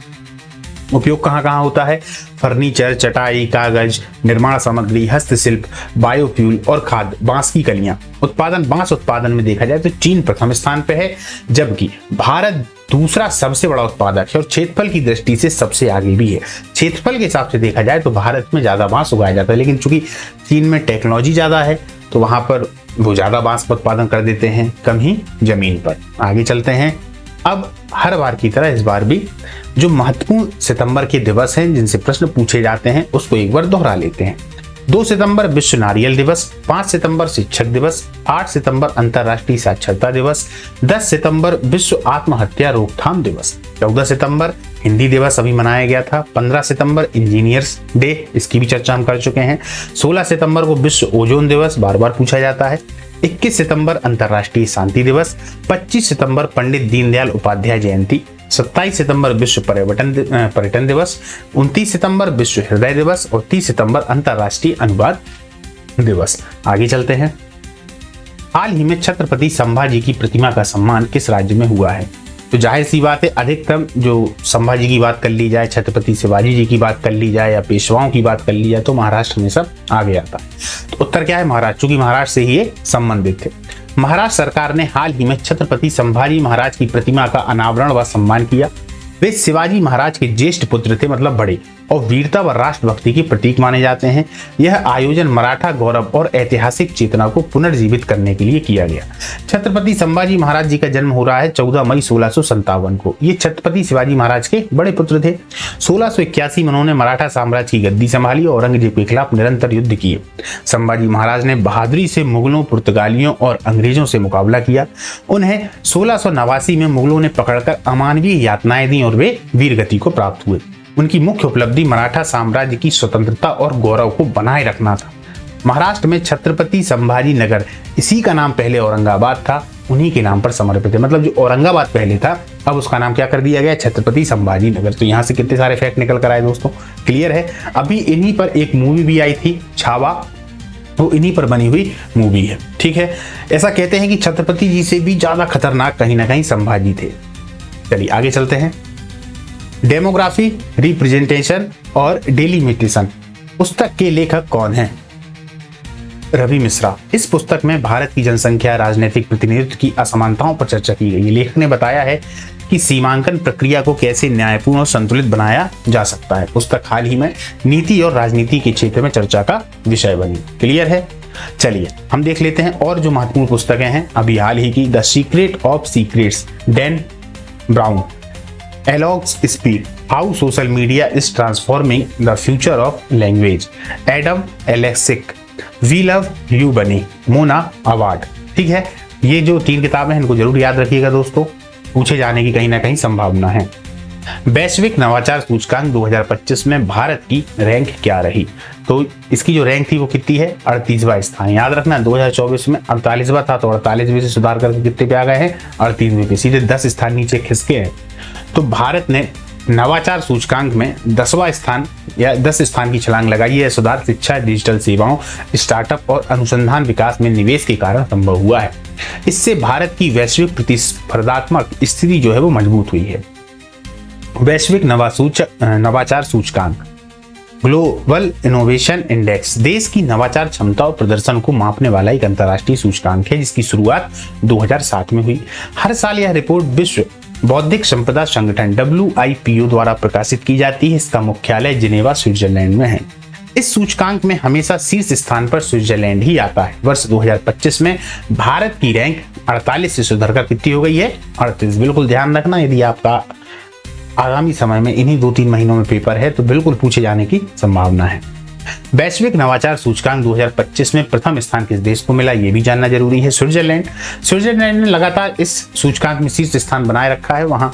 उपयोग कहाँ कहाँ होता है? फर्नीचर, चटाई, कागज, निर्माण सामग्री, हस्तशिल्प, बायोफ्यूल और खाद्य। बांस की कलियां उत्पादन, बांस उत्पादन में देखा जाए तो चीन प्रथम स्थान पे है, जबकि भारत दूसरा सबसे बड़ा उत्पादक है और क्षेत्रफल की दृष्टि से सबसे आगे भी है। क्षेत्रफल के हिसाब से देखा जाए तो भारत में ज्यादा बांस उगाया जाता है, लेकिन चूंकि चीन में टेक्नोलॉजी ज्यादा है तो वहां पर वो ज्यादा बांस का उत्पादन कर देते हैं, कम ही जमीन पर। आगे चलते हैं। अब हर बार की तरह इस बार भी जो महत्वपूर्ण सितंबर के दिवस हैं जिनसे प्रश्न पूछे जाते हैं उसको एक बार दोहरा लेते हैं। 2 सितंबर विश्व नारियल दिवस, 5 सितंबर शिक्षक दिवस, 8 सितंबर अंतर्राष्ट्रीय साक्षरता दिवस, 10 सितंबर विश्व आत्महत्या रोकथाम दिवस, 14 सितंबर हिंदी दिवस अभी मनाया गया था, 15 सितंबर इंजीनियर्स डे, इसकी भी चर्चा हम कर चुके हैं, 16 सितंबर को विश्व ओजोन दिवस बार बार पूछा जाता है, 21 सितंबर अंतर्राष्ट्रीय शांति दिवस, 25 सितंबर पंडित दीनदयाल उपाध्याय जयंती, 27 सितंबर विश्व पर्यटन दिवस, 29 सितंबर विश्व हृदय दिवस और 30 सितंबर अंतर्राष्ट्रीय अनुवाद दिवस। आगे चलते हैं। हाल ही में छत्रपति संभाजी की प्रतिमा का सम्मान किस राज्य में हुआ है? तो जाहिर सी बात है, अधिकतम जो संभाजी की बात कर ली जाए, छत्रपति शिवाजी जी की बात कर ली जाए या पेशवाओं की बात कर ली जाए तो महाराष्ट्र में सब आगे आता है। तो उत्तर क्या है? महाराष्ट्र, क्योंकि महाराष्ट्र से ही ये संबंधित थे। महाराष्ट्र सरकार ने हाल ही में छत्रपति संभाजी महाराज की प्रतिमा का अनावरण व सम्मान किया। वे शिवाजी महाराज के ज्येष्ठ पुत्र थे, मतलब बड़े, और वीरता व राष्ट्रभक्ति के प्रतीक माने जाते हैं। यह आयोजन मराठा गौरव और ऐतिहासिक चेतना को पुनर्जीवित करने के लिए किया गया। छत्रपति संभाजी महाराज जी का जन्म हो रहा है 14 मई 1657 को। ये छत्रपति शिवाजी महाराज के बड़े पुत्र थे। 1681 में उन्होंने मराठा साम्राज्य की गद्दी संभाली और औरंगजेब के खिलाफ निरंतर युद्ध किए। संभाजी महाराज ने बहादुरी से मुगलों, पुर्तगालियों और अंग्रेजों से मुकाबला किया। उन्हें 1689 में मुगलों ने पकड़कर अमानवीय यातनाएं दी और वे वीरगति को प्राप्त हुए। उनकी मुख्य उपलब्धि मराठा साम्राज्य की स्वतंत्रता और गौरव को बनाए रखना था। महाराष्ट्र में छत्रपति संभाजी नगर, इसी का नाम पहले औरंगाबाद था, उन्हीं के नाम पर समर्पित है। मतलब जो औरंगाबाद पहले था अब उसका नाम क्या कर दिया गया? छत्रपति संभाजी नगर। तो यहाँ से कितने सारे फैक्ट निकल कर आए दोस्तों, क्लियर है। अभी इन्हीं पर एक मूवी भी आई थी, छावा, वो इन्हीं पर बनी हुई मूवी है, ठीक है। ऐसा कहते हैं कि छत्रपति जी से भी ज्यादा खतरनाक कहीं ना कहीं संभाजी थे। चलिए आगे चलते हैं। डेमोग्राफी, रिप्रेजेंटेशन और डेलिमिटेशन पुस्तक के लेखक कौन हैं? रवि मिश्रा। इस पुस्तक में भारत की जनसंख्या, राजनीतिक प्रतिनिधित्व की असमानताओं पर चर्चा की गई है। लेखक ने बताया है कि सीमांकन प्रक्रिया को कैसे न्यायपूर्ण और संतुलित बनाया जा सकता है। पुस्तक हाल ही में नीति और राजनीति के क्षेत्र में चर्चा का विषय बनी। क्लियर है। चलिए हम देख लेते हैं और जो महत्वपूर्ण पुस्तकें हैं अभी हाल ही की। The secret of secrets, Dan brown. Alog's Speed, How Social Media is Transforming the Future of Language, Adam Aleksic. We Love You बनी, मोना अवार्ड। ठीक है, ये जो 3 किताबें हैं इनको जरूर याद रखिएगा दोस्तों, पूछे जाने की कहीं ना कहीं संभावना है। वैश्विक नवाचार सूचकांक 2025 में भारत की रैंक क्या रही? तो इसकी जो रैंक थी वो कितनी है? 38वां स्थान। याद रखना 2024 में 48वां था, तो 48वें से सुधार करके कितने पे आ गए हैं? 38वें पे, सीधे 10 स्थान नीचे खिसके हैं। तो भारत ने नवाचार सूचकांक में 10वां स्थान या 10 स्थान की छलांग लगाई है। सुधार शिक्षा, डिजिटल सेवाओं, स्टार्टअप और अनुसंधान विकास में निवेश के कारण संभव हुआ है। इससे भारत की वैश्विक प्रतिस्पर्धात्मक स्थिति जो है वो मजबूत हुई है। वैश्विक नवाचार सूचकांक, ग्लोबल इनोवेशन इंडेक्स, देश की नवाचार क्षमता और प्रदर्शन को मापने वाला एक अंतर्राष्ट्रीय सूचकांक है जिसकी शुरुआत 2007 में हुई। हर साल यह रिपोर्ट विश्व बौद्धिक संपदा संगठन WIPO द्वारा प्रकाशित की जाती है। इसका मुख्यालय जिनेवा, स्विट्जरलैंड में है। इस सूचकांक में हमेशा शीर्ष स्थान पर स्विट्जरलैंड ही आता है। वर्ष 2025 में भारत की रैंक 48 से सुधरकर कितनी हो गई है? 38। बिल्कुल ध्यान रखना, यदि आपका आगामी समय में इन्हीं 2-3 महीनों में पेपर है तो बिल्कुल पूछे जाने की संभावना है। वैश्विक नवाचार सूचकांक 2025 में प्रथम स्थान किस देश को मिला, यह भी जानना जरूरी है। स्विट्जरलैंड। स्विट्जरलैंड ने लगातार इस सूचकांक में शीर्ष स्थान बनाए रखा है। वहां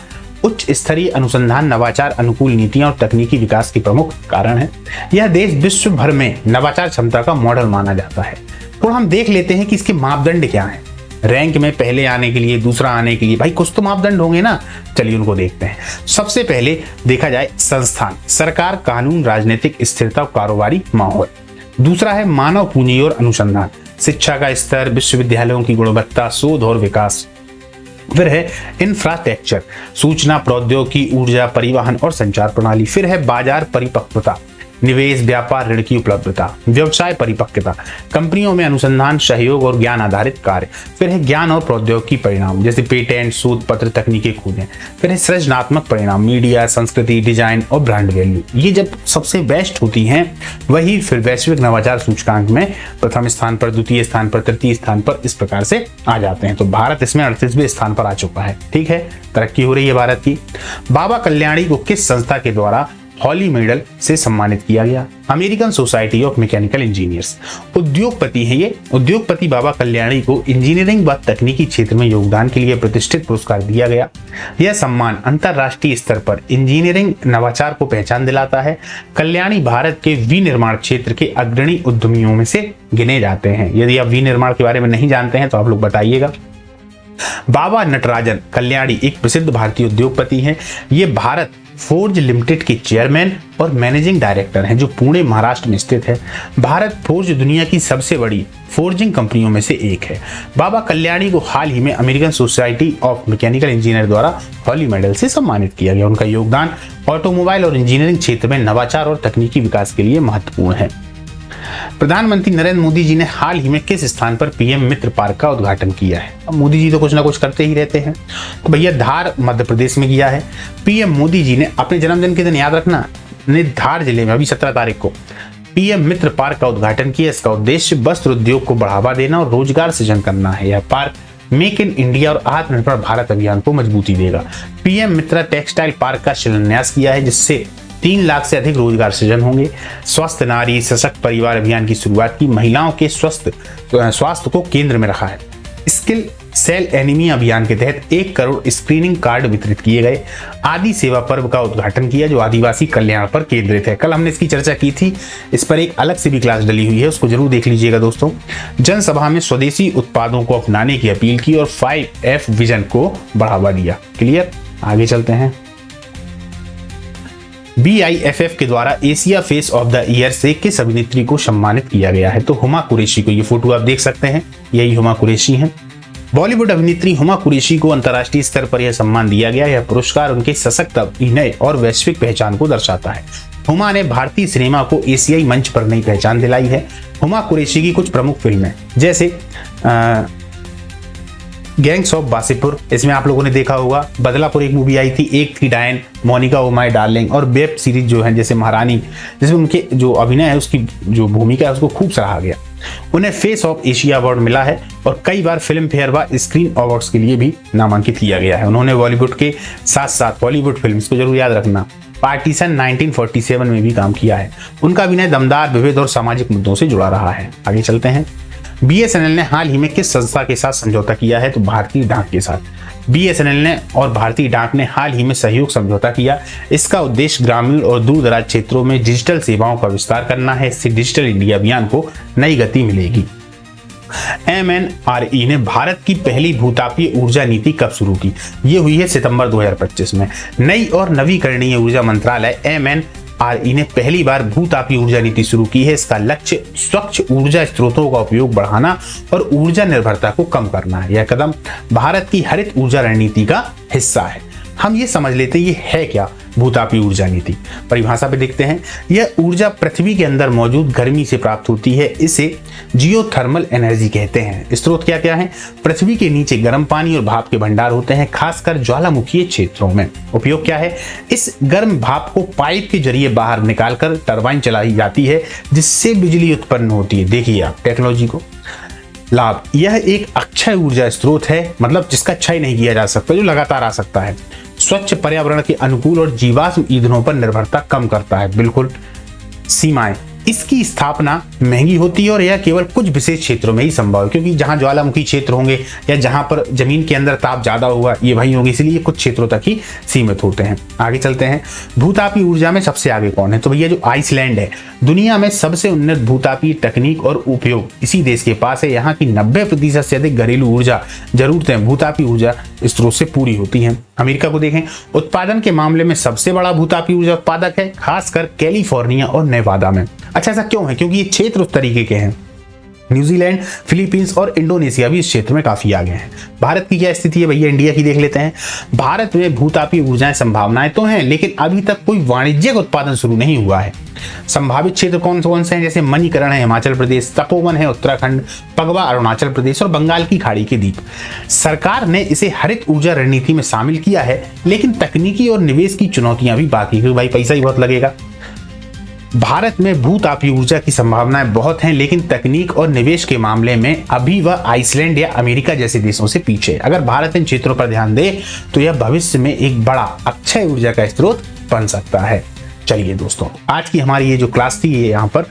उच्च स्तरीय अनुसंधान, नवाचार, अनुकूल नीतियां और तकनीकी विकास के प्रमुख कारण है। यह देश विश्व भर में नवाचार क्षमता का मॉडल माना जाता है। तो हम देख लेते हैं कि इसके मापदंड क्या हैं। रैंक में पहले आने के लिए, दूसरा आने के लिए भाई कुछ तो मापदंड होंगे ना। चलिए उनको देखते हैं। सबसे पहले देखा जाए संस्थान, सरकार, कानून, राजनीतिक स्थिरता, कारोबारी माहौल। दूसरा है मानव पूंजी और अनुसंधान, शिक्षा का स्तर, विश्वविद्यालयों की गुणवत्ता, शोध और विकास। फिर है इंफ्रास्ट्रक्चर, सूचना प्रौद्योगिकी, ऊर्जा, परिवहन और संचार प्रणाली। फिर है बाजार परिपक्वता, निवेश, व्यापार, ऋण की उपलब्धता। व्यवसाय परिपक्वता, कंपनियों में अनुसंधान, सहयोग और ज्ञान आधारित कार्य। फिर है ज्ञान और प्रौद्योगिकी परिणाम, जैसे पेटेंट, शोध पत्र, तकनीकी खोजें। फिर है सृजनात्मक परिणाम, मीडिया, संस्कृति, डिजाइन और ब्रांड वैल्यू। ये जब सबसे बेस्ट होती हैं वही फिर वैश्विक नवाचार सूचकांक में प्रथम स्थान पर, द्वितीय स्थान पर, तृतीय स्थान पर इस प्रकार से आ जाते हैं। तो भारत इसमें 38वें स्थान पर आ चुका है। ठीक है, तरक्की हो रही है भारत की। बाबा कल्याणी को किस संस्था के द्वारा हॉली मेडल से सम्मानित किया गया? American society of mechanical engineers. उद्योगपति हैं ये। उद्योगपति बाबा कल्याणी को इंजीनियरिंग व तकनीकी क्षेत्र में योगदान के लिए प्रतिष्ठित पुरस्कार दिया गया। यह सम्मान अंतर्राष्ट्रीय स्तर पर इंजीनियरिंग नवाचार को पहचान दिलाता है। कल्याणी भारत के विनिर्माण क्षेत्र के अग्रणी उद्यमियों में से गिने जाते हैं। यदि आप विनिर्माण के बारे में नहीं जानते हैं तो आप लोग बताइएगा। बाबा नटराजन कल्याणी एक प्रसिद्ध भारतीय उद्योगपति हैं। ये भारत फोर्ज लिमिटेड के चेयरमैन और मैनेजिंग डायरेक्टर हैं, जो पुणे महाराष्ट्र में स्थित है। भारत फोर्ज दुनिया की सबसे बड़ी फोर्जिंग कंपनियों में से एक है। बाबा कल्याणी को हाल ही में American society of mechanical engineer द्वारा हॉली मेडल से सम्मानित किया गया। उनका योगदान ऑटोमोबाइल और इंजीनियरिंग क्षेत्र में नवाचार और तकनीकी विकास के लिए महत्वपूर्ण है। प्रधानमंत्री नरेंद्र मोदी जी ने हाल ही में किस स्थान पर पीएम मित्र पार्क का उद्घाटन किया है? अब मोदी जी तो कुछ ना कुछ करते ही रहते हैं, तो भैया धार मध्य प्रदेश में किया है। पीएम मोदी जी ने अपने जन्मदिन के दिन, याद रखना, धार जिले में अभी 17 तारीख को पीएम मित्र पार्क का उद्घाटन किया। इसका उद्देश्य वस्त्र उद्योग को बढ़ावा देना और रोजगार सृजन करना है। यह पार्क मेक इन इंडिया और आत्मनिर्भर भारत अभियान को मजबूती देगा। पीएम मित्र टेक्सटाइल पार्क का शिलान्यास किया है, जिससे 3 लाख से अधिक रोजगार सृजन होंगे। स्वस्थ नारी सशक्त परिवार अभियान की शुरुआत की। महिलाओं के स्वास्थ्य को केंद्र में रखा है। स्किल सेल एनीमिया अभियान के तहत 1 करोड़ स्क्रीनिंग कार्ड वितरित किए गए। आदि सेवा पर्व का उद्घाटन किया, जो आदिवासी कल्याण पर केंद्रित है। कल हमने इसकी चर्चा की थी, इस पर एक अलग से भी क्लास डली हुई है, उसको जरूर देख लीजिएगा दोस्तों। जनसभा में स्वदेशी उत्पादों को अपनाने की अपील की और 5F विजन को बढ़ावा दिया। क्लियर, आगे चलते हैं। BIFF के द्वारा Asia face of the year से किस अभिनेत्री को सम्मानित किया गया है? तो हुमा कुरैशी को। ये फोटो आप देख सकते हैं, यही हुमा कुरैशी हैं। बॉलीवुड अभिनेत्री हुमा कुरैशी को अंतर्राष्ट्रीय स्तर पर यह सम्मान दिया गया। यह पुरस्कार उनके सशक्त अभिनय और वैश्विक पहचान को दर्शाता है। हुमा ने भारतीय सिनेमा को एशियाई मंच पर नई पहचान दिलाई है। हुमा कुरैशी की कुछ प्रमुख फिल्में, जैसे गैंग्स ऑफ वासेपुर, इसमें आप लोगों ने देखा होगा। बदलापुर एक मूवी आई थी, एक थी डायन, मोनिका ओ माय डार्लिंग, और वेब सीरीज जो है जैसे महारानी, जिसमें उनके जो अभिनय है, उसकी जो भूमिका है, उसको खूब सराहा गया। उन्हें फेस ऑफ एशिया अवार्ड मिला है और कई बार फिल्म फेयर व स्क्रीन अवार्ड्स के लिए भी नामांकित किया गया है। उन्होंने बॉलीवुड के साथ साथ हॉलीवुड फिल्म को जरूर याद रखना, पार्टीशन 1947 में भी काम किया है। उनका अभिनय दमदार, विविध और सामाजिक मुद्दों से जुड़ा रहा है। आगे चलते हैं। BSNL ने हाल ही में किस संस्था के साथ समझौता किया है? तो भारतीय डाक के साथ। BSNL ने और भारतीय डाक ने हाल ही में सहयोग समझौता किया। इसका उद्देश्य ग्रामीण और दूर दराज क्षेत्रों में डिजिटल सेवाओं का विस्तार करना है। इससे डिजिटल इंडिया अभियान को नई गति मिलेगी। MNRE ने भारत की पहली भूतापीय ऊर्जा नीति कब शुरू की? ये हुई है सितंबर 2025 में। नई और नवीकरणीय ऊर्जा मंत्रालय MNRE ने पहली बार भूतापीय ऊर्जा नीति शुरू की है। इसका लक्ष्य स्वच्छ ऊर्जा स्रोतों का उपयोग बढ़ाना और ऊर्जा निर्भरता को कम करना है। यह कदम भारत की हरित ऊर्जा रणनीति का हिस्सा है। हम ये समझ लेते हैं ये है क्या भूतापीय ऊर्जा नीति। परिभाषा पे देखते हैं। यह ऊर्जा पृथ्वी के अंदर मौजूद गर्मी से प्राप्त होती है। इसे जियोथर्मल एनर्जी कहते हैं। स्रोत क्या क्या है? पृथ्वी के नीचे गर्म पानी और भाप के भंडार होते हैं, खासकर ज्वालामुखीय क्षेत्रों में। उपयोग क्या है? इस गर्म भाप को पाइप के जरिए बाहर निकालकर टरबाइन चलाई जाती है, जिससे बिजली उत्पन्न होती है। देखिए आप टेक्नोलॉजी को। लाभ, यह एक अक्षय ऊर्जा स्रोत है, मतलब जिसका क्षय नहीं किया जा सकता, जो लगातार आ सकता है। स्वच्छ, पर्यावरण के अनुकूल और जीवाश्म ईंधनों पर निर्भरता कम करता है। बिल्कुल। सीमाएं, इसकी स्थापना महंगी होती है और यह केवल कुछ विशेष क्षेत्रों में ही संभव है, क्योंकि जहां ज्वालामुखी क्षेत्र होंगे या जहां पर जमीन के अंदर ताप ज्यादा होगा ये वही होंगे, इसलिए कुछ क्षेत्रों तक ही सीमित होते हैं। आगे चलते हैं, भूतापी ऊर्जा में सबसे आगे कौन है? तो भैया जो आइसलैंड है, दुनिया में सबसे उन्नत भूतापी तकनीक और उपयोग इसी देश के पास है। यहाँ की 90% से अधिक घरेलू ऊर्जा जरूरतें भूतापी ऊर्जा स्त्रोत से पूरी होती हैं। अमेरिका को देखें, उत्पादन के मामले में सबसे बड़ा भूतापी ऊर्जा उत्पादक है, खासकर कैलिफोर्निया और नेवादा में। अच्छा, ऐसा क्यों है? क्योंकि ये क्षेत्र उस तरीके के हैं। न्यूजीलैंड, फिलीपींस और इंडोनेशिया भी इस क्षेत्र में काफी आगे हैं। भारत की क्या स्थिति है भैया? इंडिया की देख लेते हैं। भारत में भूतापी ऊर्जाएं संभावनाएं तो हैं, लेकिन अभी तक कोई वाणिज्यिक उत्पादन शुरू नहीं हुआ है। संभावित क्षेत्र कौन से हैं? जैसे मणिकरण है हिमाचल प्रदेश, तपोवन है उत्तराखंड, पगवा अरुणाचल प्रदेश और बंगाल की खाड़ी के द्वीप। सरकार ने इसे हरित ऊर्जा रणनीति में शामिल किया है, लेकिन तकनीकी और निवेश की चुनौतियां भी बाकी है, भाई पैसा ही बहुत लगेगा। भारत में भूतापी ऊर्जा की संभावनाएं बहुत हैं, लेकिन तकनीक और निवेश के मामले में अभी वह आइसलैंड या अमेरिका जैसे देशों से पीछे। अगर भारत इन क्षेत्रों पर ध्यान दे तो यह भविष्य में एक बड़ा अक्षय ऊर्जा का स्रोत बन सकता है। चलिए दोस्तों, आज की हमारी ये जो क्लास थी ये यहाँ पर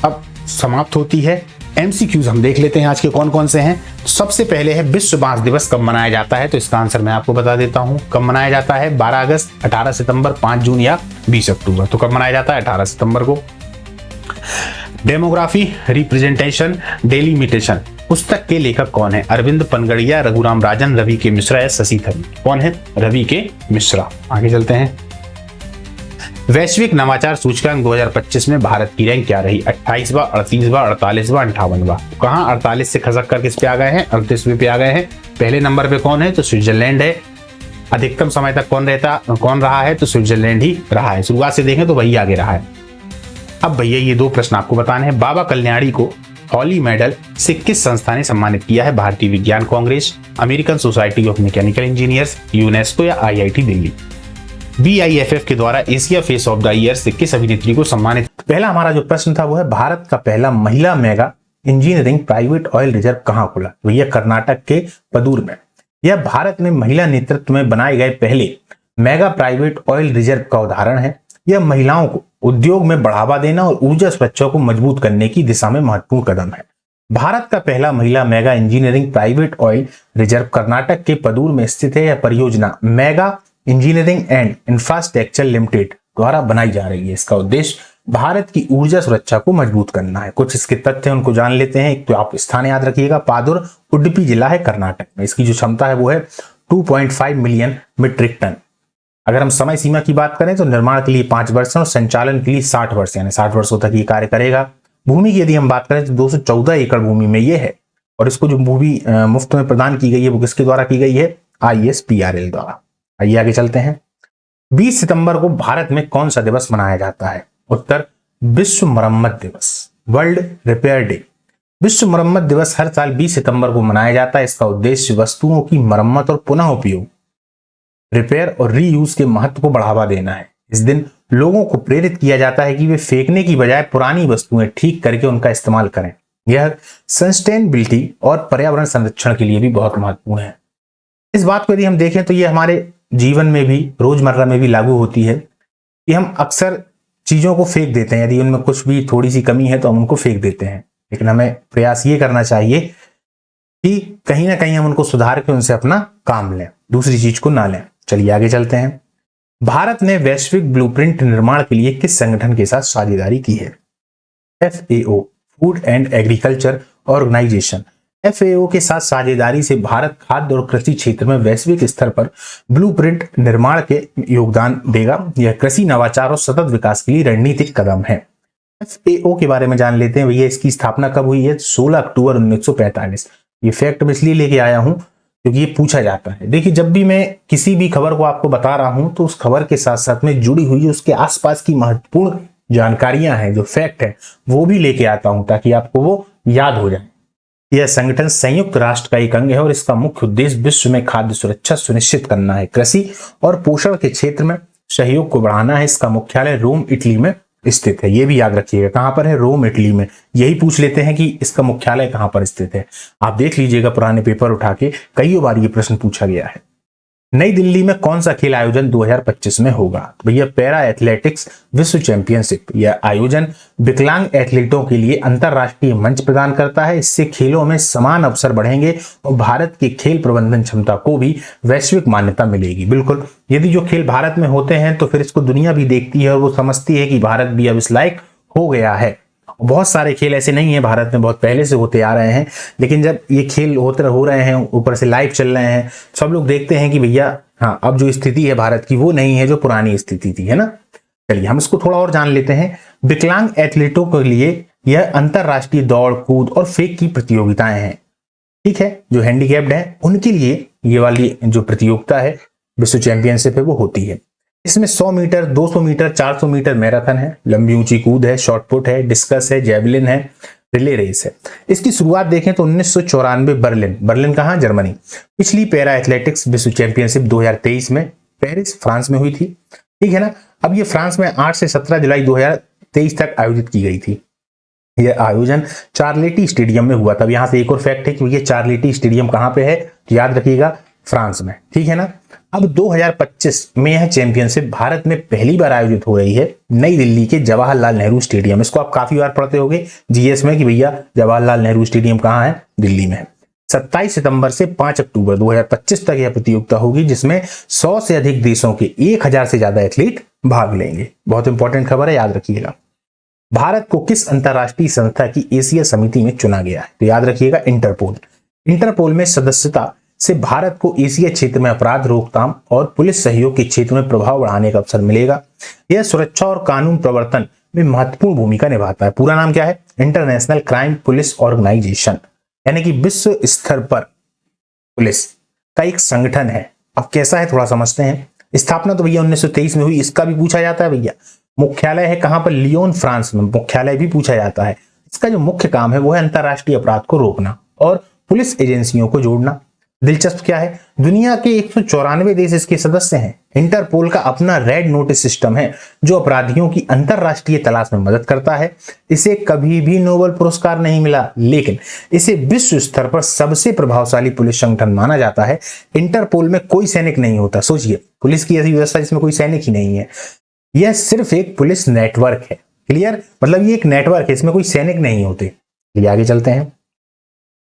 अब समाप्त होती है। MCQs हम देख लेते हैं आज के कौन कौन से हैं। सबसे पहले है विश्व बांस दिवस कब मनाया जाता है? तो इसका आंसर मैं आपको बता देता हूं। कब मनाया जाता है? 12 अगस्त, 18 सितंबर, 5 जून या 20 अक्टूबर। तो कब मनाया जाता है? 18 सितंबर को। डेमोग्राफी रिप्रेजेंटेशन डेलिमिटेशन पुस्तक के लेखक कौन है? अरविंद पनगड़िया, रघुराम राजन, रवि के मिश्रा या शशि थरूर? कौन है? रवि के मिश्रा। आगे चलते हैं। वैश्विक नवाचार सूचकांक 2025 में भारत की रैंक क्या रही? 28वां, 38वां, 48वां, 58वां? कहां 48 से खसक कर किस पे आ गए हैं? 38वें पे आ गए हैं। पहले नंबर पे कौन है? तो स्विट्जरलैंड है। अधिकतम समय तक कौन रहा है? तो स्विट्जरलैंड ही रहा है। शुरुआत से देखें तो वही आगे रहा है। अब भैया ये दो प्रश्न आपको बताने हैं। बाबा कल्याणी को हॉली मेडल से किस संस्था ने सम्मानित किया है? भारतीय विज्ञान Congress, American society of mechanical engineers, UNESCO या IIT दिल्ली? BIFF के द्वारा Asia face of the year से किस अभिनेत्री को सम्मानित? पहला हमारा जो प्रश्न था वो है भारत का पहला महिला mega engineering private oil reserve कहां खुला? तो यह कर्नाटक के पदूर में। यह भारत में महिला नेतृत्व में बनाए गए पहले मेगा प्राइवेट ऑयल रिजर्व का उदाहरण है। यह महिलाओं को उद्योग में बढ़ावा देना और ऊर्जा सुरक्षा को मजबूत करने की दिशा में महत्वपूर्ण कदम है। भारत का पहला महिला mega engineering private oil reserve Karnataka के पदूर में स्थित है। यह परियोजना mega engineering and infrastructure limited द्वारा बनाई जा रही है। इसका उद्देश्य भारत की ऊर्जा सुरक्षा को मजबूत करना है। कुछ इसके तथ्य उनको जान लेते हैं। एक तो आप स्थान याद रखिएगा, पादुर उडुपी जिला है कर्नाटक में। इसकी जो क्षमता है वो है 2.5 मिलियन मीट्रिक टन। अगर हम समय सीमा की बात करें तो निर्माण के लिए 5 वर्ष और संचालन के लिए 60 वर्ष, यानी 60 वर्षों तक ये कार्य करेगा। भूमि की यदि हम बात करें तो 214 एकड़ भूमि में ये है, और इसको जो भूमि मुफ्त में प्रदान की गई है वो किसके द्वारा की गई है? ISPRL द्वारा। आइए आगे चलते हैं। 20 सितंबर को भारत में कौन सा दिवस मनाया जाता है? उत्तर विश्व मरम्मत दिवस, वर्ल्ड रिपेयर डे। विश्व मरम्मत दिवस हर साल 20 सितंबर को मनाया जाता है। इसका उद्देश्य वस्तुओं की मरम्मत और पुनः उपयोग, रिपेयर और रीयूज के महत्व को बढ़ावा देना है। इस दिन लोगों को प्रेरित किया जाता है कि वे फेंकने की बजाय पुरानी वस्तुएं ठीक करके उनका इस्तेमाल करें। यह सस्टेनेबिलिटी और पर्यावरण संरक्षण के लिए भी बहुत महत्वपूर्ण है। इस बात को यदि हम देखें तो ये हमारे जीवन में भी, रोजमर्रा में भी लागू होती है कि हम अक्सर चीजों को फेंक देते हैं। यदि उनमें कुछ भी थोड़ी सी कमी है तो हम उनको फेंक देते हैं, लेकिन हमें प्रयास ये करना चाहिए कि कहीं ना कहीं हम उनको सुधार के उनसे अपना काम लें, दूसरी चीज को ना लें। चलिए आगे चलते हैं। भारत ने वैश्विक ब्लूप्रिंट निर्माण के लिए किस संगठन के साथ साझेदारी की है? FAO, food and agriculture organisation. FAO के साथ साझेदारी से भारत खाद्य और कृषि क्षेत्र में वैश्विक स्तर पर ब्लूप्रिंट निर्माण के योगदान देगा। यह कृषि नवाचार और सतत विकास के लिए रणनीतिक कदम है। FAO के बारे में जान लेते हैं भैया। इसकी स्थापना कब हुई है? 16 अक्टूबर 1945। ये फैक्ट मैं इसलिए लेके आया हूं क्योंकि ये पूछा जाता है। देखिए, जब भी मैं किसी भी खबर को आपको बता रहा हूं तो उस खबर के साथ साथ में जुड़ी हुई उसके आसपास की महत्वपूर्ण जानकारियां हैं, जो फैक्ट है वो भी लेके आता हूं ताकि आपको वो याद हो जाए। यह संगठन संयुक्त राष्ट्र का एक अंग है और इसका मुख्य उद्देश्य विश्व में खाद्य सुरक्षा सुनिश्चित करना है। कृषि और पोषण के क्षेत्र में सहयोग को बढ़ाना है। इसका मुख्यालय रोम, इटली में स्थित है। ये भी याद रखिएगा, कहां पर है? रोम, इटली में। यही पूछ लेते हैं कि इसका मुख्यालय कहां पर स्थित है। आप देख लीजिएगा पुराने पेपर उठा के, कई बार ये प्रश्न पूछा गया है। नई दिल्ली में कौन सा खेल आयोजन 2025 में होगा? तो भैया पैरा एथलेटिक्स विश्व चैंपियनशिप। यह आयोजन विकलांग एथलीटों के लिए अंतरराष्ट्रीय मंच प्रदान करता है। इससे खेलों में समान अवसर बढ़ेंगे और भारत की खेल प्रबंधन क्षमता को भी वैश्विक मान्यता मिलेगी। बिल्कुल, यदि जो खेल भारत में होते हैं तो फिर इसको दुनिया भी देखती है और वो समझती है कि भारत भी अब इस लायक हो गया है। बहुत सारे खेल ऐसे नहीं है भारत में, बहुत पहले से होते आ रहे हैं, लेकिन जब ये खेल हो रहे हैं, ऊपर से लाइव चल रहे हैं, सब लोग देखते हैं कि भैया हाँ, अब जो स्थिति है भारत की वो नहीं है जो पुरानी स्थिति थी, है ना। चलिए हम इसको थोड़ा और जान लेते हैं। विकलांग एथलीटों के लिए यह अंतरराष्ट्रीय दौड़, कूद और फेंक की प्रतियोगिताएं हैं। ठीक है, जो हैंडीकैप्ड है उनके लिए ये वाली जो प्रतियोगिता है, विश्व चैंपियनशिप है, वो होती है। इसमें 100 मीटर, 200 मीटर, 400 मीटर मैराथन है, लंबी ऊंची कूद है, शॉर्ट पुट है, डिस्कस है, जेवलिन है, रिले रेस है। इसकी शुरुआत देखें तो 1994 बर्लिन कहां? जर्मनी। पिछली पैरा एथलेटिक्स विश्व चैंपियनशिप 2023 में पेरिस फ्रांस में हुई थी। ठीक है ना। अब ये फ्रांस में 8 से 17 जुलाई 2023 तक आयोजित की गई थी। यह आयोजन चार्लेटी स्टेडियम में हुआ था। यहां से एक और फैक्ट है कि ये चार्लेटी स्टेडियम कहां पे है, तो याद रखिएगा फ्रांस में। ठीक है ना। अब 2025 में यह चैंपियनशिप भारत में पहली बार आयोजित हो रही है नई दिल्ली के जवाहरलाल नेहरू स्टेडियम। इसको आप काफी बार पढ़ते होंगे जीएस में कि भैया जवाहरलाल नेहरू स्टेडियम कहां है, दिल्ली में है। 27 सितंबर से 5 अक्टूबर 2025 तक यह प्रतियोगिता होगी, जिसमें 100 से अधिक देशों के 1000 से ज्यादा एथलीट भाग लेंगे। बहुत इंपॉर्टेंट खबर है, याद रखिएगा। भारत को किस अंतरराष्ट्रीय संस्था की एशिया समिति में चुना गया है? तो याद रखिएगा इंटरपोल। इंटरपोल में सदस्यता से भारत को एशिया क्षेत्र में अपराध रोकथाम और पुलिस सहयोग के क्षेत्र में प्रभाव बढ़ाने का अवसर मिलेगा। यह सुरक्षा और कानून प्रवर्तन में महत्वपूर्ण भूमिका निभाता है। पूरा नाम क्या है? इंटरनेशनल क्राइम पुलिस ऑर्गेनाइजेशन, यानी कि विश्व स्तर पर पुलिस का एक संगठन है। अब कैसा है थोड़ा समझते हैं। स्थापना तो भैया 1923 में हुई, इसका भी पूछा जाता है भैया। मुख्यालय है कहां पर? लियोन फ्रांस में, मुख्यालय भी पूछा जाता है। इसका जो मुख्य काम है वो है अंतरराष्ट्रीय अपराध को रोकना और पुलिस एजेंसियों को जोड़ना। दिलचस्प क्या है, दुनिया के 194 देश इसके सदस्य हैं। इंटरपोल का अपना रेड नोटिस सिस्टम है जो अपराधियों की अंतरराष्ट्रीय तलाश में मदद करता है। इसे कभी भी नोबेल पुरस्कार नहीं मिला, लेकिन इसे विश्व स्तर पर सबसे प्रभावशाली पुलिस संगठन माना जाता है। इंटरपोल में कोई सैनिक नहीं होता। सोचिए, पुलिस की ऐसी व्यवस्था जिसमें कोई सैनिक ही नहीं है। यह सिर्फ एक पुलिस नेटवर्क है। क्लियर? मतलब ये एक नेटवर्क है, इसमें कोई सैनिक नहीं होते। आगे चलते हैं।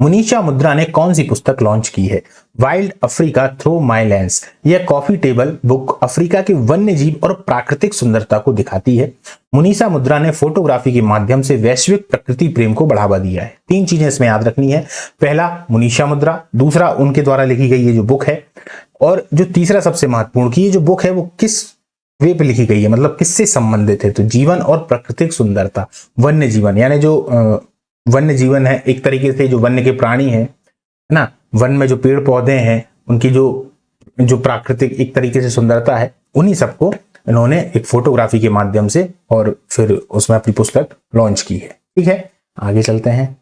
मुनीषा मुद्रा ने कौन सी पुस्तक लॉन्च की है? Wild Africa through my lens. यह कॉफी टेबल बुक अफ्रीका के वन्य जीव और प्राकृतिक सुंदरता को दिखाती है। मुनीषा मुद्रा ने फोटोग्राफी के माध्यम से वैश्विक प्रकृति प्रेम को बढ़ावा दिया है। 3 चीजें इसमें याद रखनी है। पहला मुनीषा मुद्रा, दूसरा उनके द्वारा लिखी गई ये जो बुक है, और जो तीसरा सबसे महत्वपूर्ण की ये जो बुक है वो किस वे पे लिखी गई है, मतलब किससे संबंधित है? तो जीवन और प्राकृतिक सुंदरता, वन्य जीवन, यानी जो वन्य जीवन है, एक तरीके से जो वन्य के प्राणी है ना, वन में जो पेड़ पौधे हैं उनकी जो प्राकृतिक एक तरीके से सुंदरता है, उन्हीं सबको इन्होंने एक फोटोग्राफी के माध्यम से और फिर उसमें अपनी पुस्तक लॉन्च की है। ठीक है, आगे चलते हैं।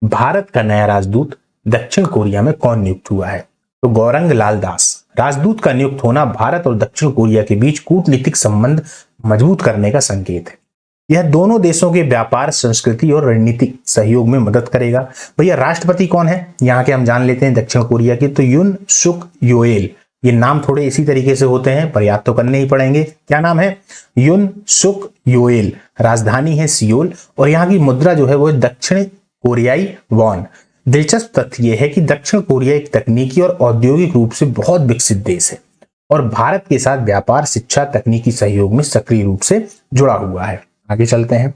भारत का नया राजदूत दक्षिण कोरिया में कौन नियुक्त हुआ है? तो गौरंग लाल दास। राजदूत का नियुक्त होना भारत और दक्षिण कोरिया के बीच कूटनीतिक संबंध मजबूत करने का संकेत है। यह दोनों देशों के व्यापार, संस्कृति और रणनीतिक सहयोग में मदद करेगा। भैया राष्ट्रपति कौन है यहाँ के? हम जान लेते हैं दक्षिण कोरिया के। तो युन सुक योएल। ये नाम थोड़े इसी तरीके से होते हैं, पर याद तो करने ही पड़ेंगे। क्या नाम है? युन सुक योएल। राजधानी है सियोल और यहाँ की मुद्रा जो है वो दक्षिण कोरियाई वॉन। दिलचस्प तथ्य यह है कि दक्षिण कोरिया एक तकनीकी और औद्योगिक रूप से बहुत विकसित देश है और भारत के साथ व्यापार, शिक्षा, तकनीकी सहयोग में सक्रिय रूप से जुड़ा हुआ है। आगे चलते हैं।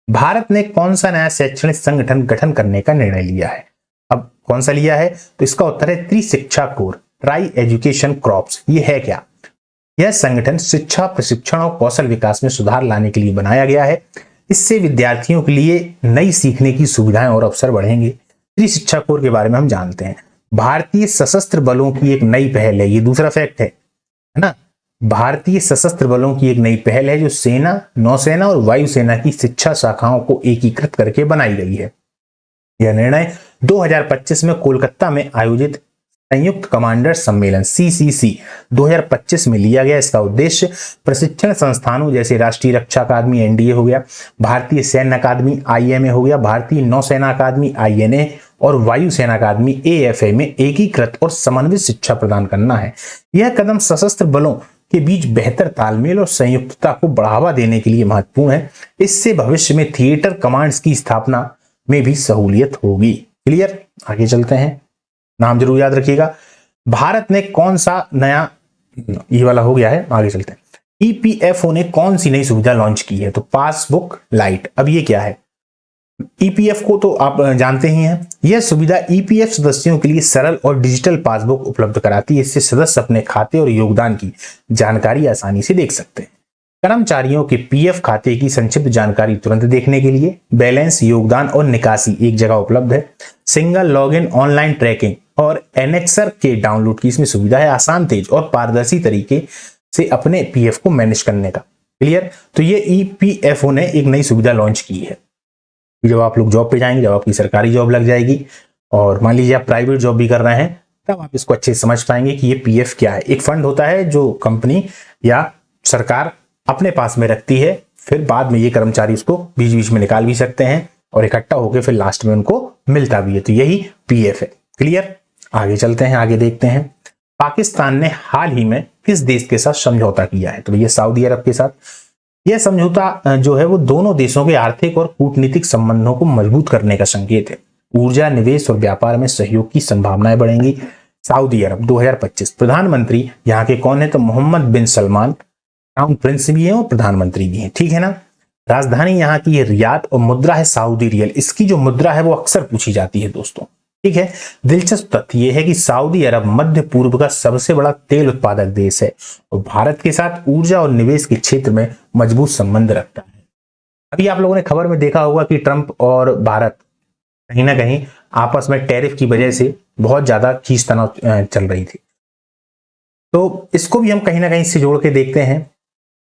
भारत ने कौन सा नया शैक्षणिक संगठन गठन करने का निर्णय लिया है? अब कौन सा लिया है? तो इसका उत्तर है त्रिशिक्षा कोर, ट्राई एजुकेशन क्रॉप्स। ये है क्या? यह संगठन शिक्षा, प्रशिक्षण और कौशल विकास में सुधार लाने के लिए बनाया गया है। इससे विद्यार्थियों के लिए नई सीखने की सुविधाएं और अवसर बढ़ेंगे। त्रिशिक्षा कोर के बारे में हम जानते हैं। भारतीय सशस्त्र बलों की एक नई पहल है। ये दूसरा फैक्ट है ना। भारतीय सशस्त्र बलों की एक नई पहल है जो सेना, नौसेना और वायुसेना की शिक्षा शाखाओं को एकीकृत करके बनाई गई है। यह निर्णय 2025 में कोलकाता में आयोजित संयुक्त कमांडर सम्मेलन CCC 2025 में लिया गया। इसका उद्देश्य प्रशिक्षण संस्थानों जैसे राष्ट्रीय रक्षा अकादमी NDA हो गया, भारतीय सैन्य अकादमी IMA हो गया, भारतीय नौसेना अकादमी INA और वायुसेना अकादमी AFA में एकीकृत और समन्वित शिक्षा प्रदान करना है। यह कदम सशस्त्र बलों के बीच बेहतर तालमेल और संयुक्तता को बढ़ावा देने के लिए महत्वपूर्ण है। इससे भविष्य में थिएटर कमांड्स की स्थापना में भी सहूलियत होगी। क्लियर, आगे चलते हैं, नाम जरूर याद रखिएगा। भारत ने कौन सा नया, ये वाला हो गया है, आगे चलते हैं। EPFO ने कौन सी नई सुविधा लॉन्च की है? तो पासबुक लाइट। अब ये क्या है? EPF को तो आप जानते ही हैं। यह सुविधा EPF सदस्यों के लिए सरल और डिजिटल पासबुक उपलब्ध कराती है। इससे सदस्य अपने खाते और योगदान की जानकारी आसानी से देख सकते हैं। कर्मचारियों के PF खाते की संक्षिप्त जानकारी तुरंत देखने के लिए बैलेंस, योगदान और निकासी एक जगह उपलब्ध है। सिंगल लॉगिन, ऑनलाइन ट्रैकिंग और एनेक्सर के डाउनलोड की इसमें सुविधा है। आसान, तेज और पारदर्शी तरीके से अपने PF को मैनेज करने का। क्लियर, तो ये EPFO ने एक नई सुविधा लॉन्च की है। जब आप लोग जॉब पे जाएंगे, जब आपकी सरकारी जॉब लग जाएगी और मान लीजिए आप प्राइवेट जॉब भी कर रहे हैं, तब आप इसको अच्छे से समझ पाएंगे कि ये PF क्या है। एक फंड होता है जो कंपनी या सरकार अपने पास में रखती है, फिर बाद में ये कर्मचारी उसको बीच बीच में निकाल भी सकते हैं और इकट्ठा होकर फिर लास्ट में उनको मिलता भी है। तो यही PF है। क्लियर, आगे चलते हैं, आगे देखते हैं। पाकिस्तान ने हाल ही में किस देश के साथ समझौता किया है? तो भैया सऊदी अरब के साथ। यह समझौता जो है वो दोनों देशों के आर्थिक और कूटनीतिक संबंधों को मजबूत करने का संकेत है। ऊर्जा, निवेश और व्यापार में सहयोग की संभावनाएं बढ़ेंगी। सऊदी अरब 2025। प्रधानमंत्री यहाँ के कौन है? तो मोहम्मद बिन सलमान, क्राउन प्रिंस भी हैं और प्रधानमंत्री भी हैं। ठीक है ना। राजधानी यहाँ की रियाद और मुद्रा है सऊदी रियल। इसकी जो मुद्रा है वो अक्सर पूछी जाती है दोस्तों। ठीक है। दिलचस्प तथ्य यह है कि सऊदी अरब मध्य पूर्व का सबसे बड़ा तेल उत्पादक देश है और भारत के साथ ऊर्जा और निवेश के क्षेत्र में मजबूत संबंध रखता है। अभी आप लोगों ने खबर में देखा होगा कि ट्रंप और भारत कहीं ना कहीं आपस में टैरिफ की वजह से बहुत ज्यादा खींचतान चल रही थी। तो इसको भी हम कहीं ना कहीं से जोड़ के देखते हैं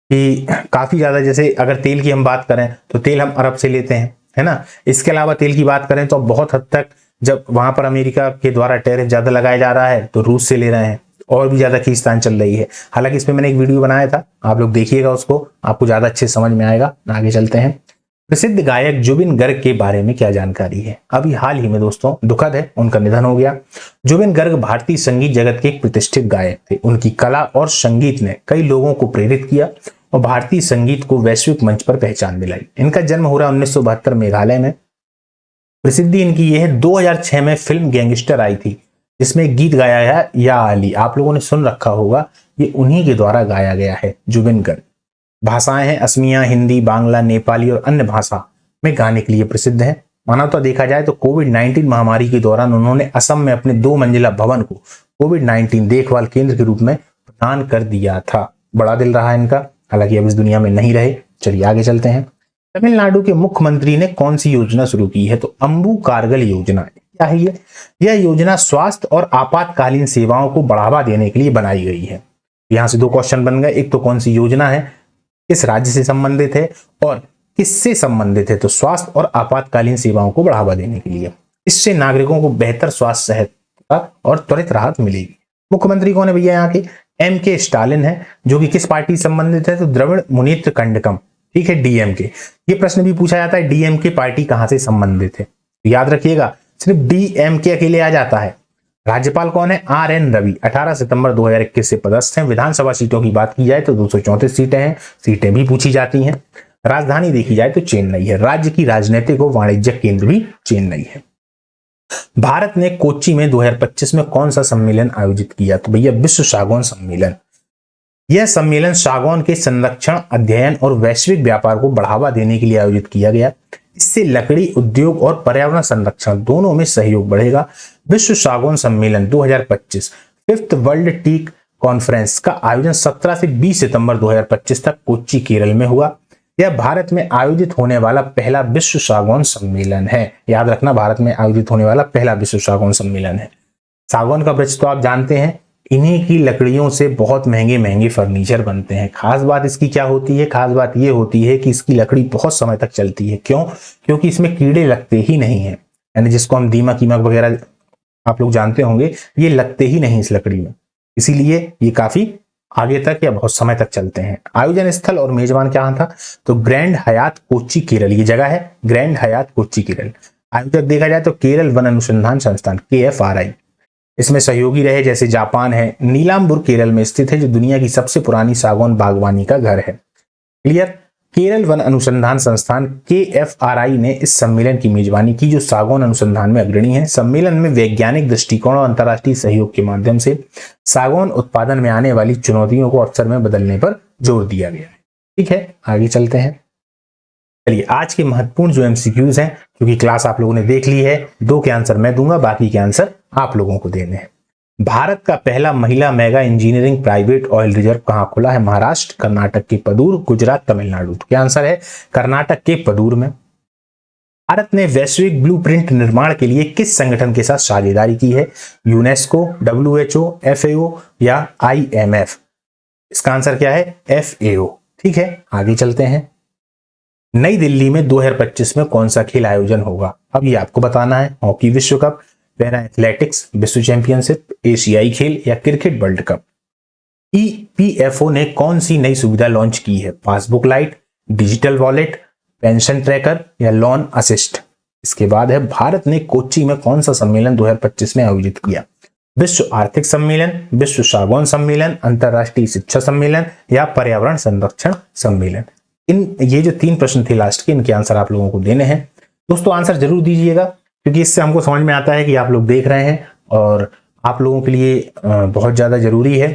कि काफी ज्यादा, जैसे अगर तेल की हम बात करें तो तेल हम अरब से लेते हैं, है ना। इसके अलावा तेल की बात करें तो बहुत हद तक जब वहां पर अमेरिका के द्वारा टैरिफ ज्यादा लगाया जा रहा है तो रूस से ले रहे हैं और भी ज्यादा खींचतान चल रही है। हालांकि इसमें मैंने एक वीडियो बनाया था, आप लोग देखिएगा उसको, आपको ज्यादा अच्छे समझ में आएगा। आगे चलते हैं। प्रसिद्ध गायक जुबिन गर्ग के बारे में क्या जानकारी है? अभी हाल ही में दोस्तों दुखद है, उनका निधन हो गया। जुबिन गर्ग भारतीय संगीत जगत के एक प्रतिष्ठित गायक थे। उनकी कला और संगीत ने कई लोगों को प्रेरित किया और भारतीय संगीत को वैश्विक मंच पर पहचान दिलाई। इनका जन्म हो रहा 1972 मेघालय में। प्रसिद्धि इनकी यह है 2006 में फिल्म गैंगस्टर आई थी जिसमें गीत गाया है या अली, आप लोगों ने सुन रखा होगा, ये उन्हीं के द्वारा गाया गया है। जुबिन गर्ग। भाषाएं हैं असमिया, हिंदी, बांग्ला, नेपाली और अन्य भाषा में गाने के लिए प्रसिद्ध है। मानवता देखा जाए तो कोविड-19 महामारी के दौरान उन्होंने असम में अपने 2 मंजिला भवन को कोविड-19 देखभाल केंद्र के रूप में प्रदान कर दिया था। बड़ा दिल रहा इनका, हालांकि अब इस दुनिया में नहीं रहे। चलिए आगे चलते हैं। तमिलनाडु के मुख्यमंत्री ने कौन सी योजना शुरू की है? तो अम्बू कारगल योजना। क्या है ये? यह योजना स्वास्थ्य और आपातकालीन सेवाओं को बढ़ावा देने के लिए बनाई गई है। यहां से 2 क्वेश्चन बन गए। एक तो कौन सी योजना है, किस राज्य से संबंधित है और किससे संबंधित है? तो स्वास्थ्य और आपातकालीन सेवाओं को बढ़ावा देने के लिए। इससे नागरिकों को बेहतर स्वास्थ्य सहायता और त्वरित राहत मिलेगी। मुख्यमंत्री कौन है भैया? यहाँ के MK स्टालिन है, जो कि किस पार्टी से संबंधित है? तो द्रविड़ मुनेत्र कड़कम। ठीक है, DMK। ये प्रश्न भी पूछा जाता है, DMK पार्टी कहां से संबंधित है? याद रखिएगा, सिर्फ DMK अकेले आ जाता है। राज्यपाल कौन है? RN रवि। 18 सितंबर 2021 से पदस्थ हैं। विधानसभा सीटों की बात की जाए तो 234 सीटें हैं। सीटें भी पूछी जाती हैं। राजधानी देखी जाए तो चेन्नई है। राज्य की राजनीतिक और वाणिज्यिक केंद्र भी चेन्नई है। भारत ने कोच्चि में 2025 में कौन सा सम्मेलन आयोजित किया? तो भैया विश्व सागौन सम्मेलन। यह सम्मेलन सागौन के संरक्षण, अध्ययन और वैश्विक व्यापार को बढ़ावा देने के लिए आयोजित किया गया। इससे लकड़ी उद्योग और पर्यावरण संरक्षण दोनों में सहयोग बढ़ेगा। विश्व सागौन सम्मेलन 2025 5th वर्ल्ड टीक कॉन्फ्रेंस का आयोजन 17 से 20 सितंबर 2025 तक कोच्चि, केरल में हुआ। यह भारत में आयोजित होने वाला पहला विश्व सागौन सम्मेलन है। याद रखना, भारत में आयोजित होने वाला पहला विश्व सागौन सम्मेलन है। सागौन का वृक्ष तो आप जानते हैं, इन्हीं की लकड़ियों से बहुत महंगे महंगे फर्नीचर बनते हैं। खास बात इसकी क्या होती है? खास बात ये होती है कि इसकी लकड़ी बहुत समय तक चलती है। क्यों? क्योंकि इसमें कीड़े लगते ही नहीं है, यानी जिसको हम दीमक कीमक वगैरह आप लोग जानते होंगे, ये लगते ही नहीं इस लकड़ी में। इसीलिए ये काफी आगे तक या बहुत समय तक चलते हैं। आयोजन स्थल और मेजबान क्या था? तो ग्रैंड हयात कोच्चि केरल, ये जगह है ग्रैंड हयात कोच्चि केरल। आयोजक देखा जाए तो केरल वन अनुसंधान संस्थान KFRI। इसमें सहयोगी रहे जैसे जापान है। नीलाम्बुर केरल में स्थित है जो दुनिया की सबसे पुरानी सागौन बागवानी का घर है। क्लियर। केरल वन अनुसंधान संस्थान KFRI ने इस सम्मेलन की मेजबानी की जो सागौन अनुसंधान में अग्रणी है। सम्मेलन में वैज्ञानिक दृष्टिकोण और अंतर्राष्ट्रीय सहयोग के माध्यम से सागौन उत्पादन में आने वाली चुनौतियों को अवसर में बदलने पर जोर दिया गया है। ठीक है, आगे चलते हैं। चलिए, आज के महत्वपूर्ण जो MCQs हैं, क्योंकि क्लास आप लोगों ने देख ली है, 2 के आंसर मैं दूंगा, बाकी के आंसर आप लोगों को देने हैं। भारत का पहला महिला mega engineering private oil reserve कहां खुला है? महाराष्ट्र, कर्नाटक के पदूर, गुजरात, तमिलनाडु। तो क्या आंसर है? कर्नाटक के पदूर में। भारत ने वैश्विक ब्लूप्रिंट निर्माण के लिए किस संगठन के साथ साझेदारी की है? यूनेस्को, WHO, FAO या IMF? इसका आंसर क्या है? FAO। ठीक है, आगे चलते हैं। नई दिल्ली में 2025 में कौन सा खेल आयोजन होगा? अब ये आपको बताना है। हॉकी विश्व कप, पैरा एथलेटिक्स विश्व चैंपियनशिप, एशियाई खेल या क्रिकेट वर्ल्ड कप? EPFO ने कौन सी नई सुविधा लॉन्च की है? Passbook light, digital wallet, pension tracker या लोन असिस्ट? इसके बाद है, भारत ने कोच्चि में कौन सा सम्मेलन 2025 में आयोजित किया? विश्व आर्थिक सम्मेलन, विश्व सागौन सम्मेलन, अंतरराष्ट्रीय शिक्षा सम्मेलन या पर्यावरण संरक्षण सम्मेलन? ये जो 3 प्रश्न थे लास्ट के, इनके आंसर आप लोगों को देने हैं। दोस्तों आंसर जरूर दीजिएगा, क्योंकि इससे हमको समझ में आता है कि आप लोग देख रहे हैं और आप लोगों के लिए बहुत ज्यादा जरूरी है।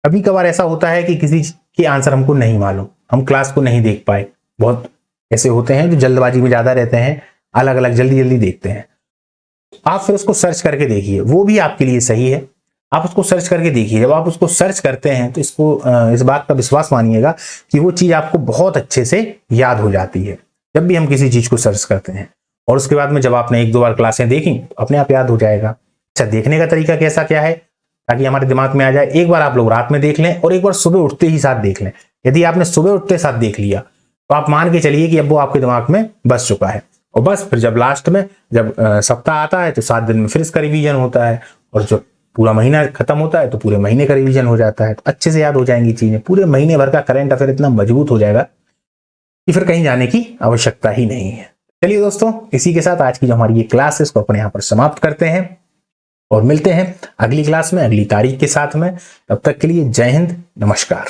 कभी कभार ऐसा होता है कि किसी के आंसर हमको नहीं मालूम, हम क्लास को नहीं देख पाए। बहुत ऐसे होते हैं जो जल्दबाजी में ज्यादा रहते हैं, अलग अलग जल्दी जल्दी देखते हैं। आप फिर उसको सर्च करके देखिए, वो भी आपके लिए सही है। आप उसको सर्च करके देखिए। जब आप उसको सर्च करते हैं तो इस बात का विश्वास मानिएगा कि वो चीज आपको बहुत अच्छे से याद हो जाती है। जब भी हम किसी चीज को सर्च करते हैं और उसके बाद में जब आपने 1-2 बार क्लासें देखी तो अपने आप याद हो जाएगा। अच्छा, देखने का तरीका कैसा क्या है ताकि हमारे दिमाग में आ जाए? एक बार आप लोग रात में देख लें और एक बार सुबह उठते ही साथ देख लें। यदि आपने सुबह उठते साथ देख लिया तो आप मान के चलिए कि अब वो आपके दिमाग में बस चुका है। और बस फिर जब लास्ट में जब सप्ताह आता है तो 7 दिन में फिर इसका रिवीजन होता है, और जब पूरा महीना खत्म होता है तो पूरे महीने का रिवीजन हो जाता है। तो अच्छे से याद हो जाएंगी चीजें। पूरे महीने भर का करंट अफेयर इतना मजबूत हो जाएगा कि फिर कहीं जाने की आवश्यकता ही नहीं है। चलिए दोस्तों, इसी के साथ आज की जो हमारी ये क्लास है इसको अपने यहाँ पर समाप्त करते हैं और मिलते हैं अगली क्लास में अगली तारीख के साथ में। तब तक के लिए जय हिंद, नमस्कार।